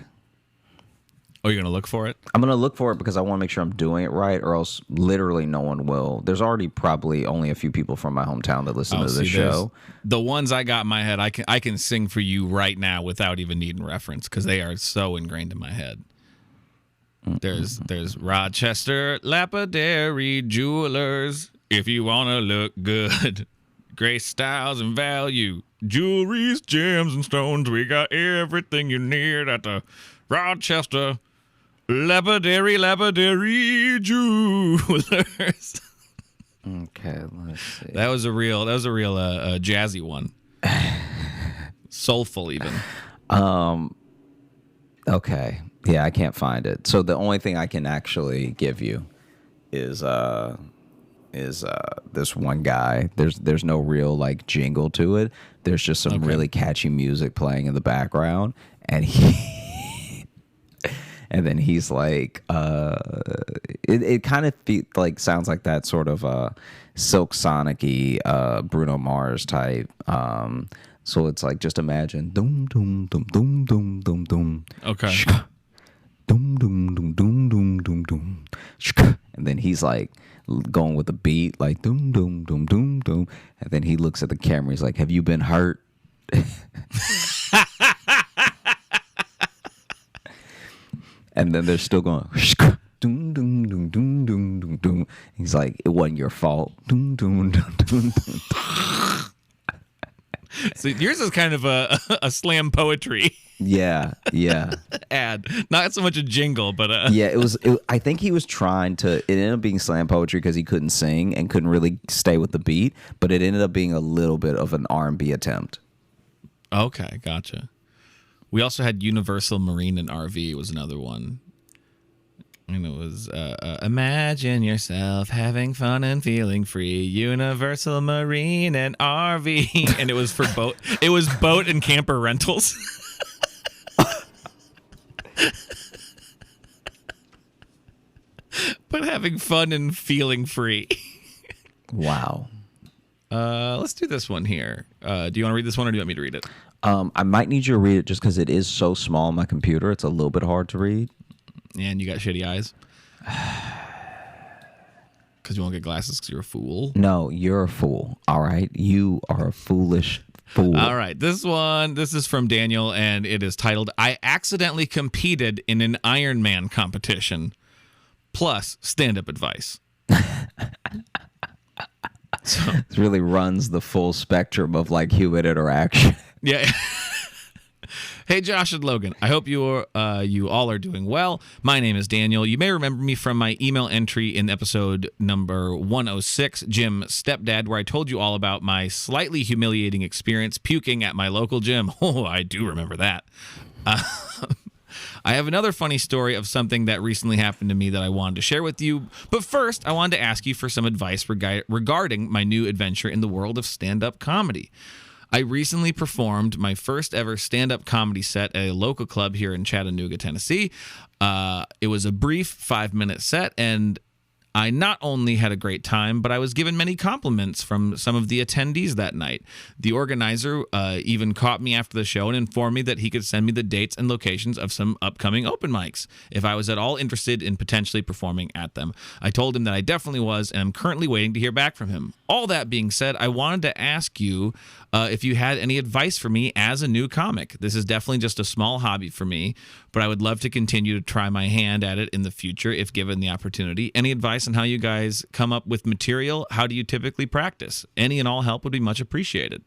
Oh, you're going to look for it? I'm going to look for it because I want to make sure I'm doing it right, or else literally no one will. There's already probably only a few people from my hometown that listen to the show. The ones I got in my head, I can sing for you right now without even needing reference because they are so ingrained in my head. There's Rochester Lapidary Jewelers. If you want to look good, grace, styles, and value. Jewelries, gems, and stones. We got everything you need at the Rochester Lapidary Jewelers. Okay, let's see. That was a real jazzy one. Soulful even. Okay. Yeah, I can't find it. So the only thing I can actually give you is this one guy. There's no real like jingle to it. There's just some really catchy music playing in the background, and and then he's like, it kind of like sounds like that sort of Silk Sonic-y Bruno Mars type. So it's like, just imagine doom doom doom doom doom doom doom. Okay. Shka, doom doom doom doom doom doom doom. Shka. And then he's like going with the beat, like doom doom doom doom doom. And then he looks at the camera. He's like, "Have you been hurt?" And then they're still going. Shka, doom doom doom doom doom doom doom. He's like, "It wasn't your fault." Doom doom doom doom doom. So yours is kind of a slam poetry Yeah. ad. Not so much a jingle, but Yeah, it was. I think he was trying to. It ended up being slam poetry because he couldn't sing and couldn't really stay with the beat. But it ended up being a little bit of an R&B attempt. Okay, gotcha. We also had Universal Marine and RV was another one. And it was imagine yourself having fun and feeling free. Universal Marine and RV, and it was for boat. It was boat and camper rentals. But having fun and feeling free. Wow. Let's do this one here. Do you want to read this one, or do you want me to read it? I might need you to read it just because it is so small on my computer. It's a little bit hard to read. And you got shitty eyes? Because you won't get glasses because you're a fool? No, you're a fool. All right? You are a foolish fool. All right. This is from Daniel, and it is titled, "I accidentally competed in an Iron Man competition, plus stand-up advice." So, It really runs the full spectrum of like human interaction. yeah. Hey, Josh and Logan. I hope you all are doing well. My name is Daniel. You may remember me from my email entry in episode number 106, Jim Stepdad, where I told you all about my slightly humiliating experience puking at my local gym. Oh, I do remember that. I have another funny story of something that recently happened to me that I wanted to share with you. But first, I wanted to ask you for some advice regarding my new adventure in the world of stand-up comedy. I recently performed my first ever stand-up comedy set at a local club here in Chattanooga, Tennessee. It was a brief 5-minute set, and I not only had a great time, but I was given many compliments from some of the attendees that night. The organizer even caught me after the show and informed me that he could send me the dates and locations of some upcoming open mics if I was at all interested in potentially performing at them. I told him that I definitely was, and I'm currently waiting to hear back from him. All that being said, I wanted to ask you if you had any advice for me as a new comic. This is definitely just a small hobby for me, but I would love to continue to try my hand at it in the future if given the opportunity. Any advice on how you guys come up with material? How do you typically practice? Any and all help would be much appreciated.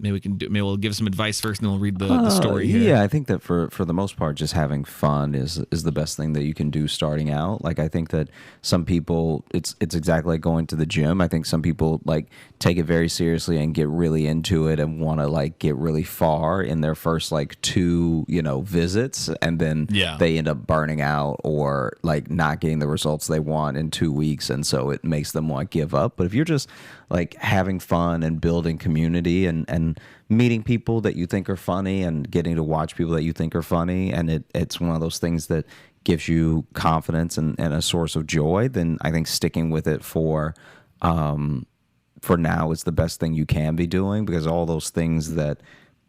Maybe we'll give some advice first, and then we'll read the story here. Yeah, I think that for the most part, just having fun is the best thing that you can do starting out. Like, I think that some people, it's exactly like going to the gym. I think some people like take it very seriously and get really into it and want to like get really far in their first like 2 visits, and then they end up burning out or like not getting the results they want in 2 weeks, and so it makes them want to give up. But if you're just like having fun and building community and meeting people that you think are funny and getting to watch people that you think are funny, and it's one of those things that gives you confidence and a source of joy, then I think sticking with it for now is the best thing you can be doing, because all those things that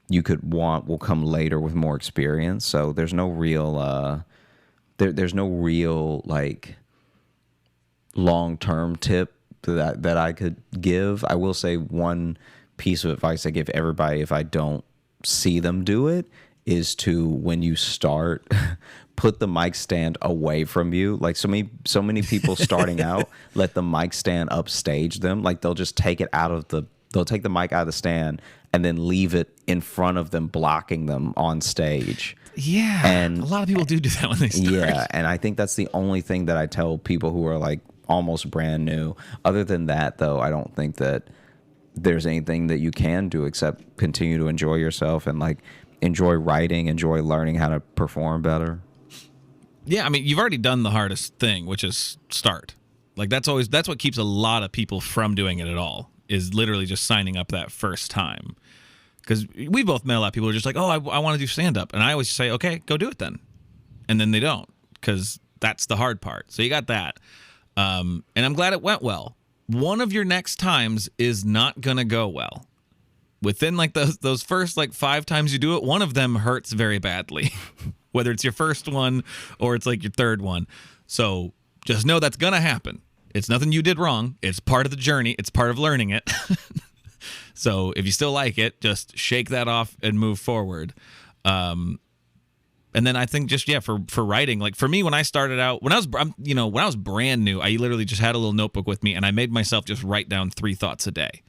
you could want will come later with more experience. So there's no real there's no real like long-term tip that I could give. I will say one piece of advice I give everybody if I don't see them do it is to, when you start, put the mic stand away from you. Like so many people starting out let the mic stand upstage them. Like they'll just take it out of the they'll take the mic out of the stand and then leave it in front of them, blocking them on stage. Yeah, and a lot of people do that when they start. Yeah, and I think that's the only thing that I tell people who are like almost brand new. Other than that, though, I don't think that there's anything that you can do except continue to enjoy yourself and like enjoy writing, enjoy learning how to perform better. Yeah, I mean, you've already done the hardest thing, which is start. Like that's what keeps a lot of people from doing it at all, is literally just signing up that first time. Because we both met a lot of people who are just like, oh, I want to do stand-up. And I always say, okay, go do it then. And then they don't, because that's the hard part. So you got that. And I'm glad it went well. One of your next times is not going to go well. Within like those first like 5 times you do it, one of them hurts very badly. Whether it's your first one or it's like your third one. So just know that's going to happen. It's nothing you did wrong. It's part of the journey. It's part of learning it. So if you still like it, just shake that off and move forward. And then I think just, for writing, like for me, when I started out, when I was brand new, I literally just had a little notebook with me and I made myself just write down 3 thoughts a day.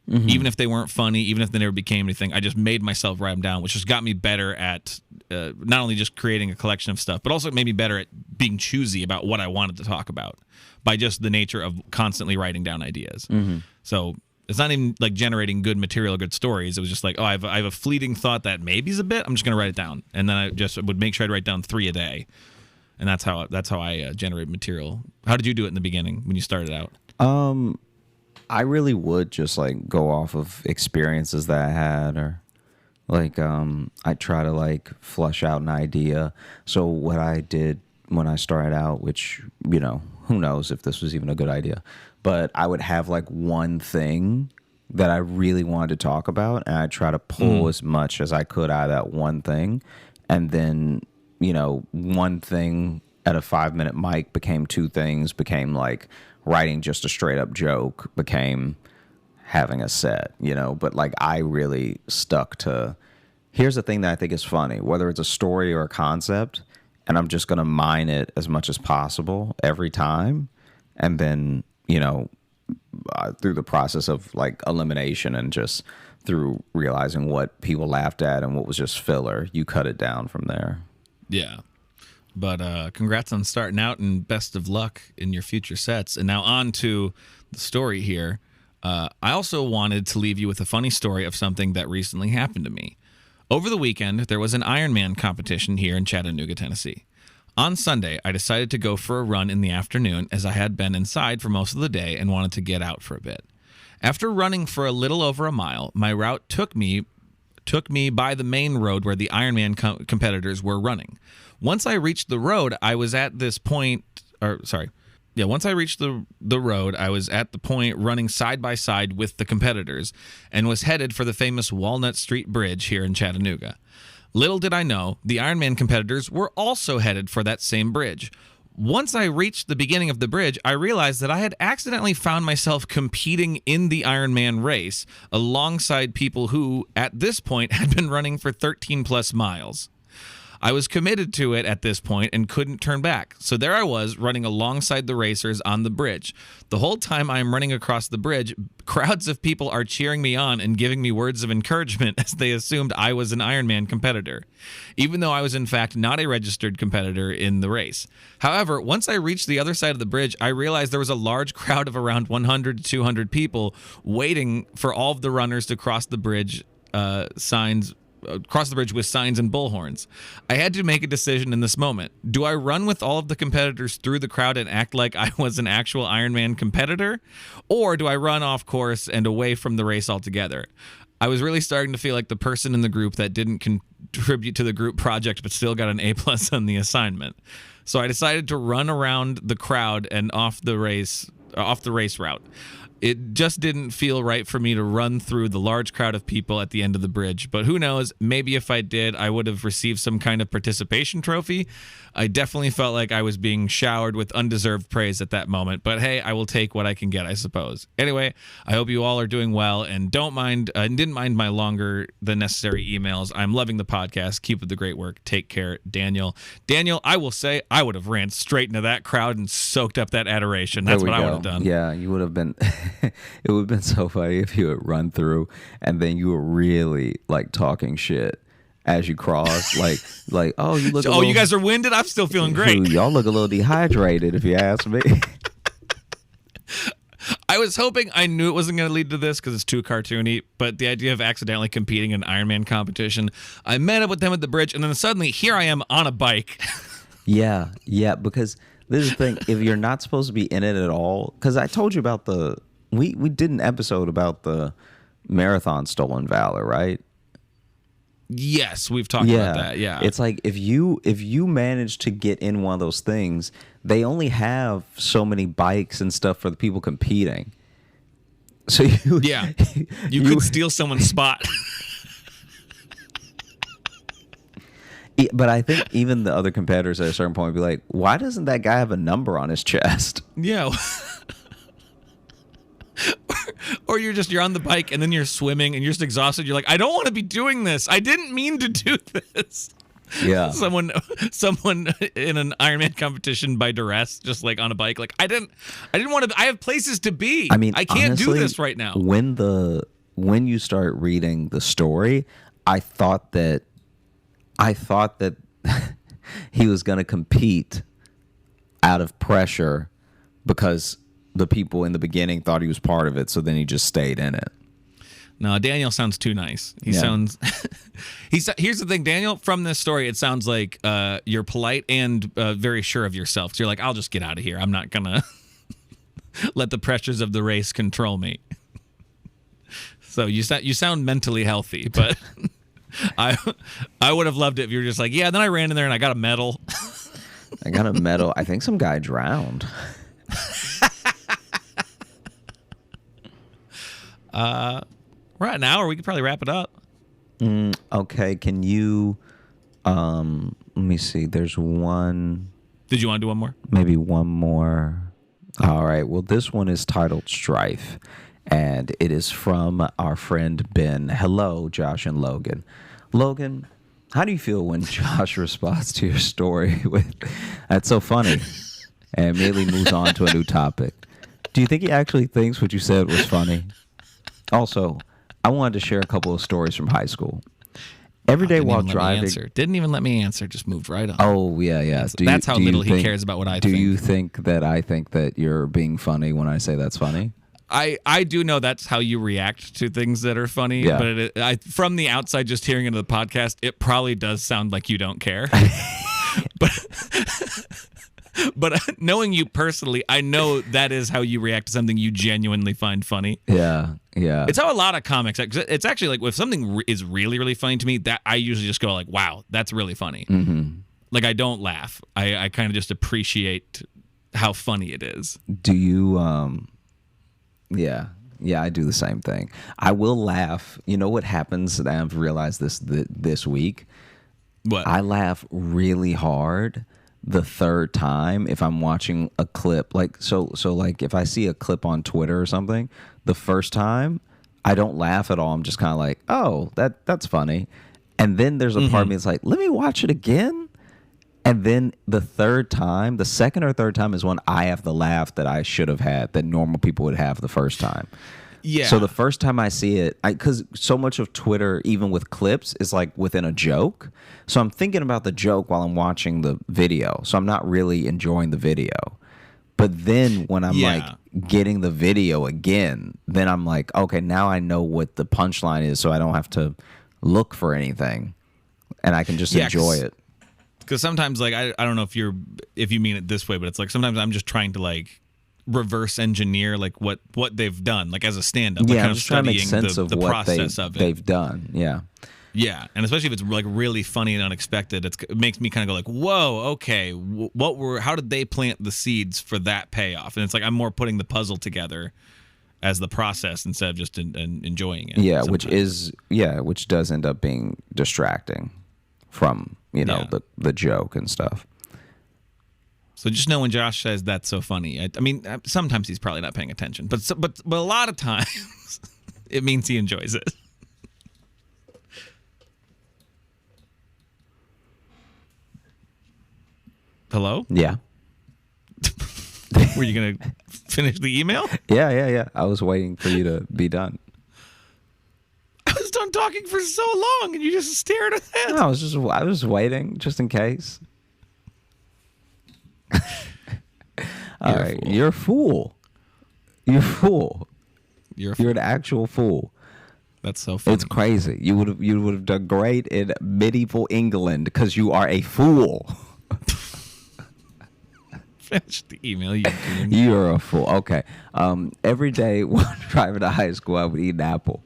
Mm-hmm. Even if they weren't funny, even if they never became anything, I just made myself write them down, which just got me better at not only just creating a collection of stuff, but also it made me better at being choosy about what I wanted to talk about by just the nature of constantly writing down ideas. Mm-hmm. So it's not even like generating good material, good stories. It was just like, oh, I have a fleeting thought that maybe is a bit. I'm just going to write it down. And then I just would make sure I'd write down 3 a day. And that's how I generate material. How did you do it in the beginning when you started out? I really would just like go off of experiences that I had, or like I try to like flush out an idea. So what I did when I started out, which, you know, who knows if this was even a good idea, but I would have like one thing that I really wanted to talk about, and I try to pull as much as I could out of that one thing. And then, you know, one thing at a 5-minute mic became 2 things, became like writing just a straight up joke, became having a set, you know. But like I really stuck to, here's the thing that I think is funny, whether it's a story or a concept, and I'm just going to mine it as much as possible every time. And then, you know, through the process of like elimination and just through realizing what people laughed at and what was just filler, you cut it down from there. Yeah. But congrats on starting out, and best of luck in your future sets. And now on to the story here. I also wanted to leave you with a funny story of something that recently happened to me. Over the weekend, there was an Ironman competition here in Chattanooga, Tennessee. On Sunday, I decided to go for a run in the afternoon, as I had been inside for most of the day and wanted to get out for a bit. After running for a little over a mile, my route took me by the main road where the Ironman competitors were running. Once I reached the road, I was at this point, once I reached the road, I was at the point running side by side with the competitors and was headed for the famous Walnut Street Bridge here in Chattanooga. Little did I know, the Ironman competitors were also headed for that same bridge. Once I reached the beginning of the bridge, I realized that I had accidentally found myself competing in the Ironman race alongside people who, at this point, had been running for 13 plus miles. I was committed to it at this point and couldn't turn back. So there I was, running alongside the racers on the bridge. The whole time I am running across the bridge, crowds of people are cheering me on and giving me words of encouragement as they assumed I was an Ironman competitor, even though I was in fact not a registered competitor in the race. However, once I reached the other side of the bridge, I realized there was a large crowd of around 100 to 200 people waiting for all of the runners to cross the bridge with signs and bullhorns. I had to make a decision in this moment. Do I run with all of the competitors through the crowd and act like I was an actual Ironman competitor? Or do I run off course and away from the race altogether? I was really starting to feel like the person in the group that didn't contribute to the group project but still got an A+ on the assignment. So I decided to run around the crowd and off the race route. It just didn't feel right for me to run through the large crowd of people at the end of the bridge. But who knows, maybe if I did, I would have received some kind of participation trophy. I definitely felt like I was being showered with undeserved praise at that moment. But hey, I will take what I can get, I suppose. Anyway, I hope you all are doing well, and didn't mind my longer than necessary emails. I'm loving the podcast. Keep up the great work. Take care, Daniel. Daniel, I will say I would have ran straight into that crowd and soaked up that adoration. That's what I would have done. Yeah, you would have been... it would have been so funny if you had run through and then you were really like talking shit as you cross, like oh you look. You guys are winded. I'm still feeling great. Y'all look a little dehydrated, if you ask me. I was hoping I knew it wasn't going to lead to this because it's too cartoony, but the idea of accidentally competing in an Ironman competition, I met up with them at the bridge, and then suddenly here I am on a bike. Yeah, because this is the thing. If you're not supposed to be in it at all, because I told you about we did an episode about the marathon stolen valor, right? Yes, we've talked about that. Yeah, it's like if you manage to get in one of those things, they only have so many bikes and stuff for the people competing. So you could steal someone's spot. But I think even the other competitors at a certain point would be like, why doesn't that guy have a number on his chest? Yeah. Or you're on the bike and then you're swimming and you're just exhausted. You're like, I don't want to be doing this. I didn't mean to do this. Yeah. Someone in an Ironman competition by duress, just like on a bike. Like I didn't want to. I have places to be. I mean, I can't honestly, do this right now. When you start reading the story, I thought that he was going to compete out of pressure because the people in the beginning thought he was part of it, so then he just stayed in it. No, Daniel sounds too nice. He sounds. Here's the thing, Daniel. From this story, it sounds like you're polite and very sure of yourself. So you're like, I'll just get out of here. I'm not gonna let the pressures of the race control me. So you sound mentally healthy, but I would have loved it if you were just like, yeah. Then I ran in there and I got a medal. I got a medal. I think some guy drowned. We're at an hour. We could probably wrap it up. Okay. Can you? Let me see. There's one. Did you want to do one more? Maybe one more. All right. Well, this one is titled Strife, and it is from our friend Ben. Hello, Josh and Logan. Logan, how do you feel when Josh responds to your story with, "That's so funny," and immediately moves on to a new topic? Do you think he actually thinks what you said was funny? Also, I wanted to share a couple of stories from high school. Every day while driving, didn't even let me answer. Just moved right on. Oh yeah. That's how little he cares about what I think. Do you think that I think that you're being funny when I say that's funny? I do know that's how you react to things that are funny. Yeah. But from the outside, just hearing it in the podcast, it probably does sound like you don't care. But knowing you personally, I know that is how you react to something you genuinely find funny. Yeah. It's how a lot of comics. It's actually like if something is really, really funny to me, that I usually just go like, "Wow, that's really funny." Mm-hmm. Like I don't laugh. I kind of just appreciate how funny it is. Do you? Yeah, I do the same thing. I will laugh. You know what happens? And I've realized this week. What? I laugh really hard the third time if I'm watching a clip. Like so like if I see a clip on Twitter or something, the first time I don't laugh at all. I'm just kind of like, oh, that's funny. And then there's a part of me that's like, let me watch it again. And then the second or third time is when I have the laugh that I should have had that normal people would have the first time. Yeah. So the first time I see it, because so much of Twitter, even with clips, is like within a joke. So I'm thinking about the joke while I'm watching the video. So I'm not really enjoying the video. But then when I'm like getting the video again, then I'm like, okay, now I know what the punchline is, so I don't have to look for anything, and I can just enjoy it. Because sometimes, like, I don't know if you mean it this way, but it's like sometimes I'm just trying to like reverse engineer like what they've done, like as a stand-up. Yeah, like, I'm just trying to make sense of what process of it. They've done. Yeah. Yeah, and especially if it's like really funny and unexpected, it makes me kind of go like, "Whoa, okay, how did they plant the seeds for that payoff?" And it's like I'm more putting the puzzle together as the process instead of just enjoying it. Yeah, sometimes. which does end up being distracting from the joke and stuff. So just know when Josh says that's so funny. I mean, sometimes he's probably not paying attention, but a lot of times it means he enjoys it. Hello? Yeah. Were you going to finish the email? Yeah. I was waiting for you to be done. I was done talking for so long, and you just stared ahead. No, I was waiting just in case. All right, you're a fool. You're a fool. You're an actual fool. That's so funny. It's crazy. You would have done great in medieval England because you are a fool. Finish the email. You're a fool. Okay. Every day when driving to high school, I would eat an apple.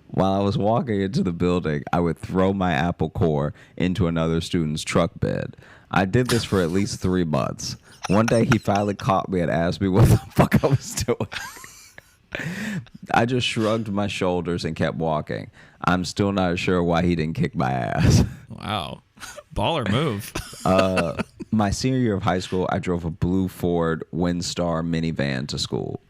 While I was walking into the building, I would throw my apple core into another student's truck bed. I did this for at least 3 months. One day, he finally caught me and asked me what the fuck I was doing. I just shrugged my shoulders and kept walking. I'm still not sure why he didn't kick my ass. Wow. Baller move. My senior year of high school, I drove a blue Ford Windstar minivan to school.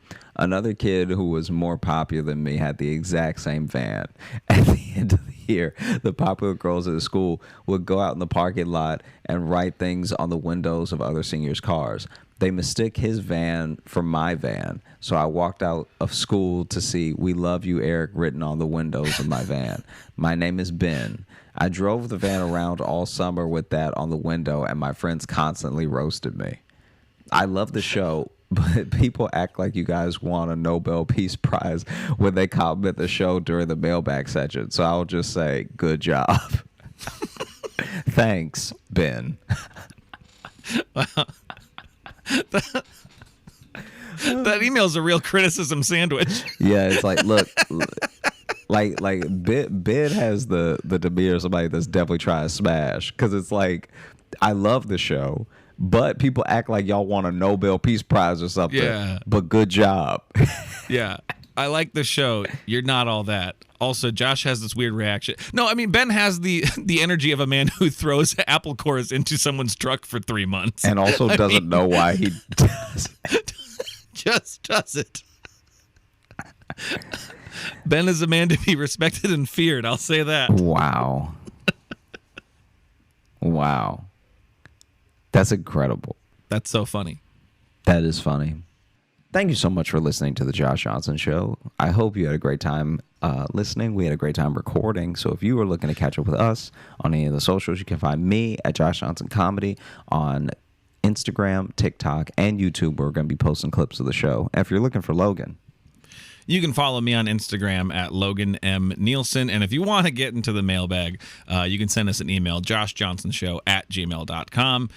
Another kid who was more popular than me had the exact same van. At the end of the year, the popular girls at the school would go out in the parking lot and write things on the windows of other seniors' cars. They mistook his van for my van, so I walked out of school to see "We love you, Eric" written on the windows of my van. My name is Ben. I drove the van around all summer with that on the window, and my friends constantly roasted me. I love the show, but people act like you guys won a Nobel Peace Prize when they comment the show during the mailbag section. So I'll just say, good job. Thanks, Ben. That email's a real criticism sandwich. Yeah, it's like, look, like Ben has the demeanor of somebody that's definitely trying to smash, because it's like, I love the show, but people act like y'all want a Nobel Peace Prize or something. Yeah. But good job. Yeah. I like the show. You're not all that. Also, Josh has this weird reaction. No, I mean, Ben has the energy of a man who throws apple cores into someone's truck for 3 months. And also doesn't know why he does. Just does it. Ben is a man to be respected and feared. I'll say that. Wow. Wow. That's incredible. That's so funny. That is funny. Thank you so much for listening to the Josh Johnson Show. I hope you had a great time listening. We had a great time recording. So if you are looking to catch up with us on any of the socials, you can find me at Josh Johnson Comedy on Instagram, TikTok, and YouTube. We're going to be posting clips of the show. And if you're looking for Logan, you can follow me on Instagram at Logan M. Nielsen. And if you want to get into the mailbag, you can send us an email, joshjohnsonshow@gmail.com.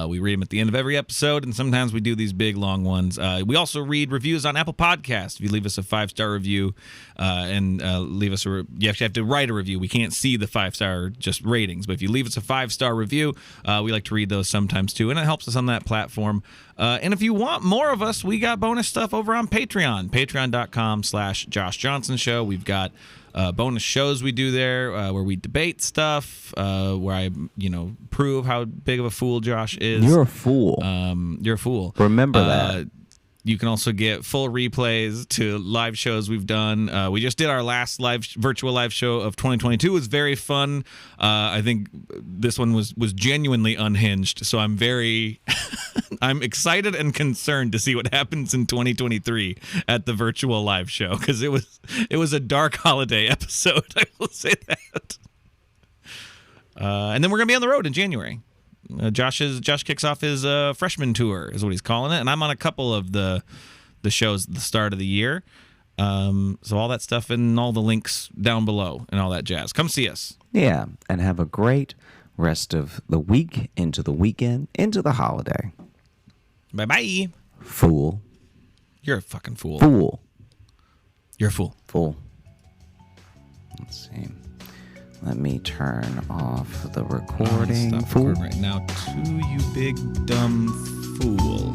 We read them at the end of every episode, and sometimes we do these big, long ones. We also read reviews on Apple Podcasts. If you leave us a 5-star review and leave us you actually have to write a review. We can't see the 5-star just ratings, but if you leave us a 5-star review, we like to read those sometimes too, and it helps us on that platform. And if you want more of us, we got bonus stuff over on Patreon, patreon.com/Josh Johnson Show. We've got bonus shows we do there where we debate stuff, where I, prove how big of a fool Josh is. you're a fool. You're a fool. Remember that. You can also get full replays to live shows we've done. We just did our last virtual live show of 2022. It was very fun. I think this one was genuinely unhinged. So I'm I'm excited and concerned to see what happens in 2023 at the virtual live show, because it was a dark holiday episode. I will say that. And then we're gonna be on the road in January. Josh kicks off his freshman tour, is what he's calling it, and I'm on a couple of the shows at the start of the year. So all that stuff and all the links down below and all that jazz. Come see us. Yeah, and have a great rest of the week, into the weekend, into the holiday. Bye-bye. Fool. You're a fucking fool. Fool. You're a fool. Fool. Let's see. Let me turn off the recording. Stop Fool. recording right now. You big dumb fool.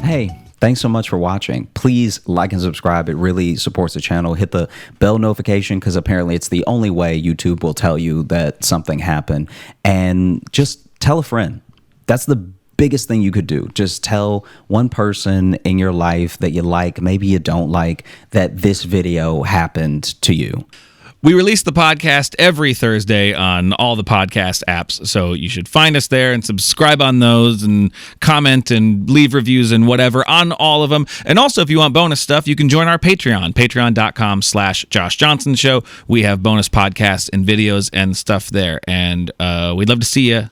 Hey, thanks so much for watching. Please like and subscribe. It really supports the channel. Hit the bell notification, because apparently it's the only way YouTube will tell you that something happened. And just tell a friend. That's the biggest thing you could do. Just tell one person in your life that you like, maybe you don't like, that this video happened to you. We release the podcast every Thursday on all the podcast apps, so you should find us there and subscribe on those and comment and leave reviews and whatever on all of them. And also, if you want bonus stuff, you can join our Patreon, patreon.com/Josh Johnson Show. We have bonus podcasts and videos and stuff there, and we'd love to see you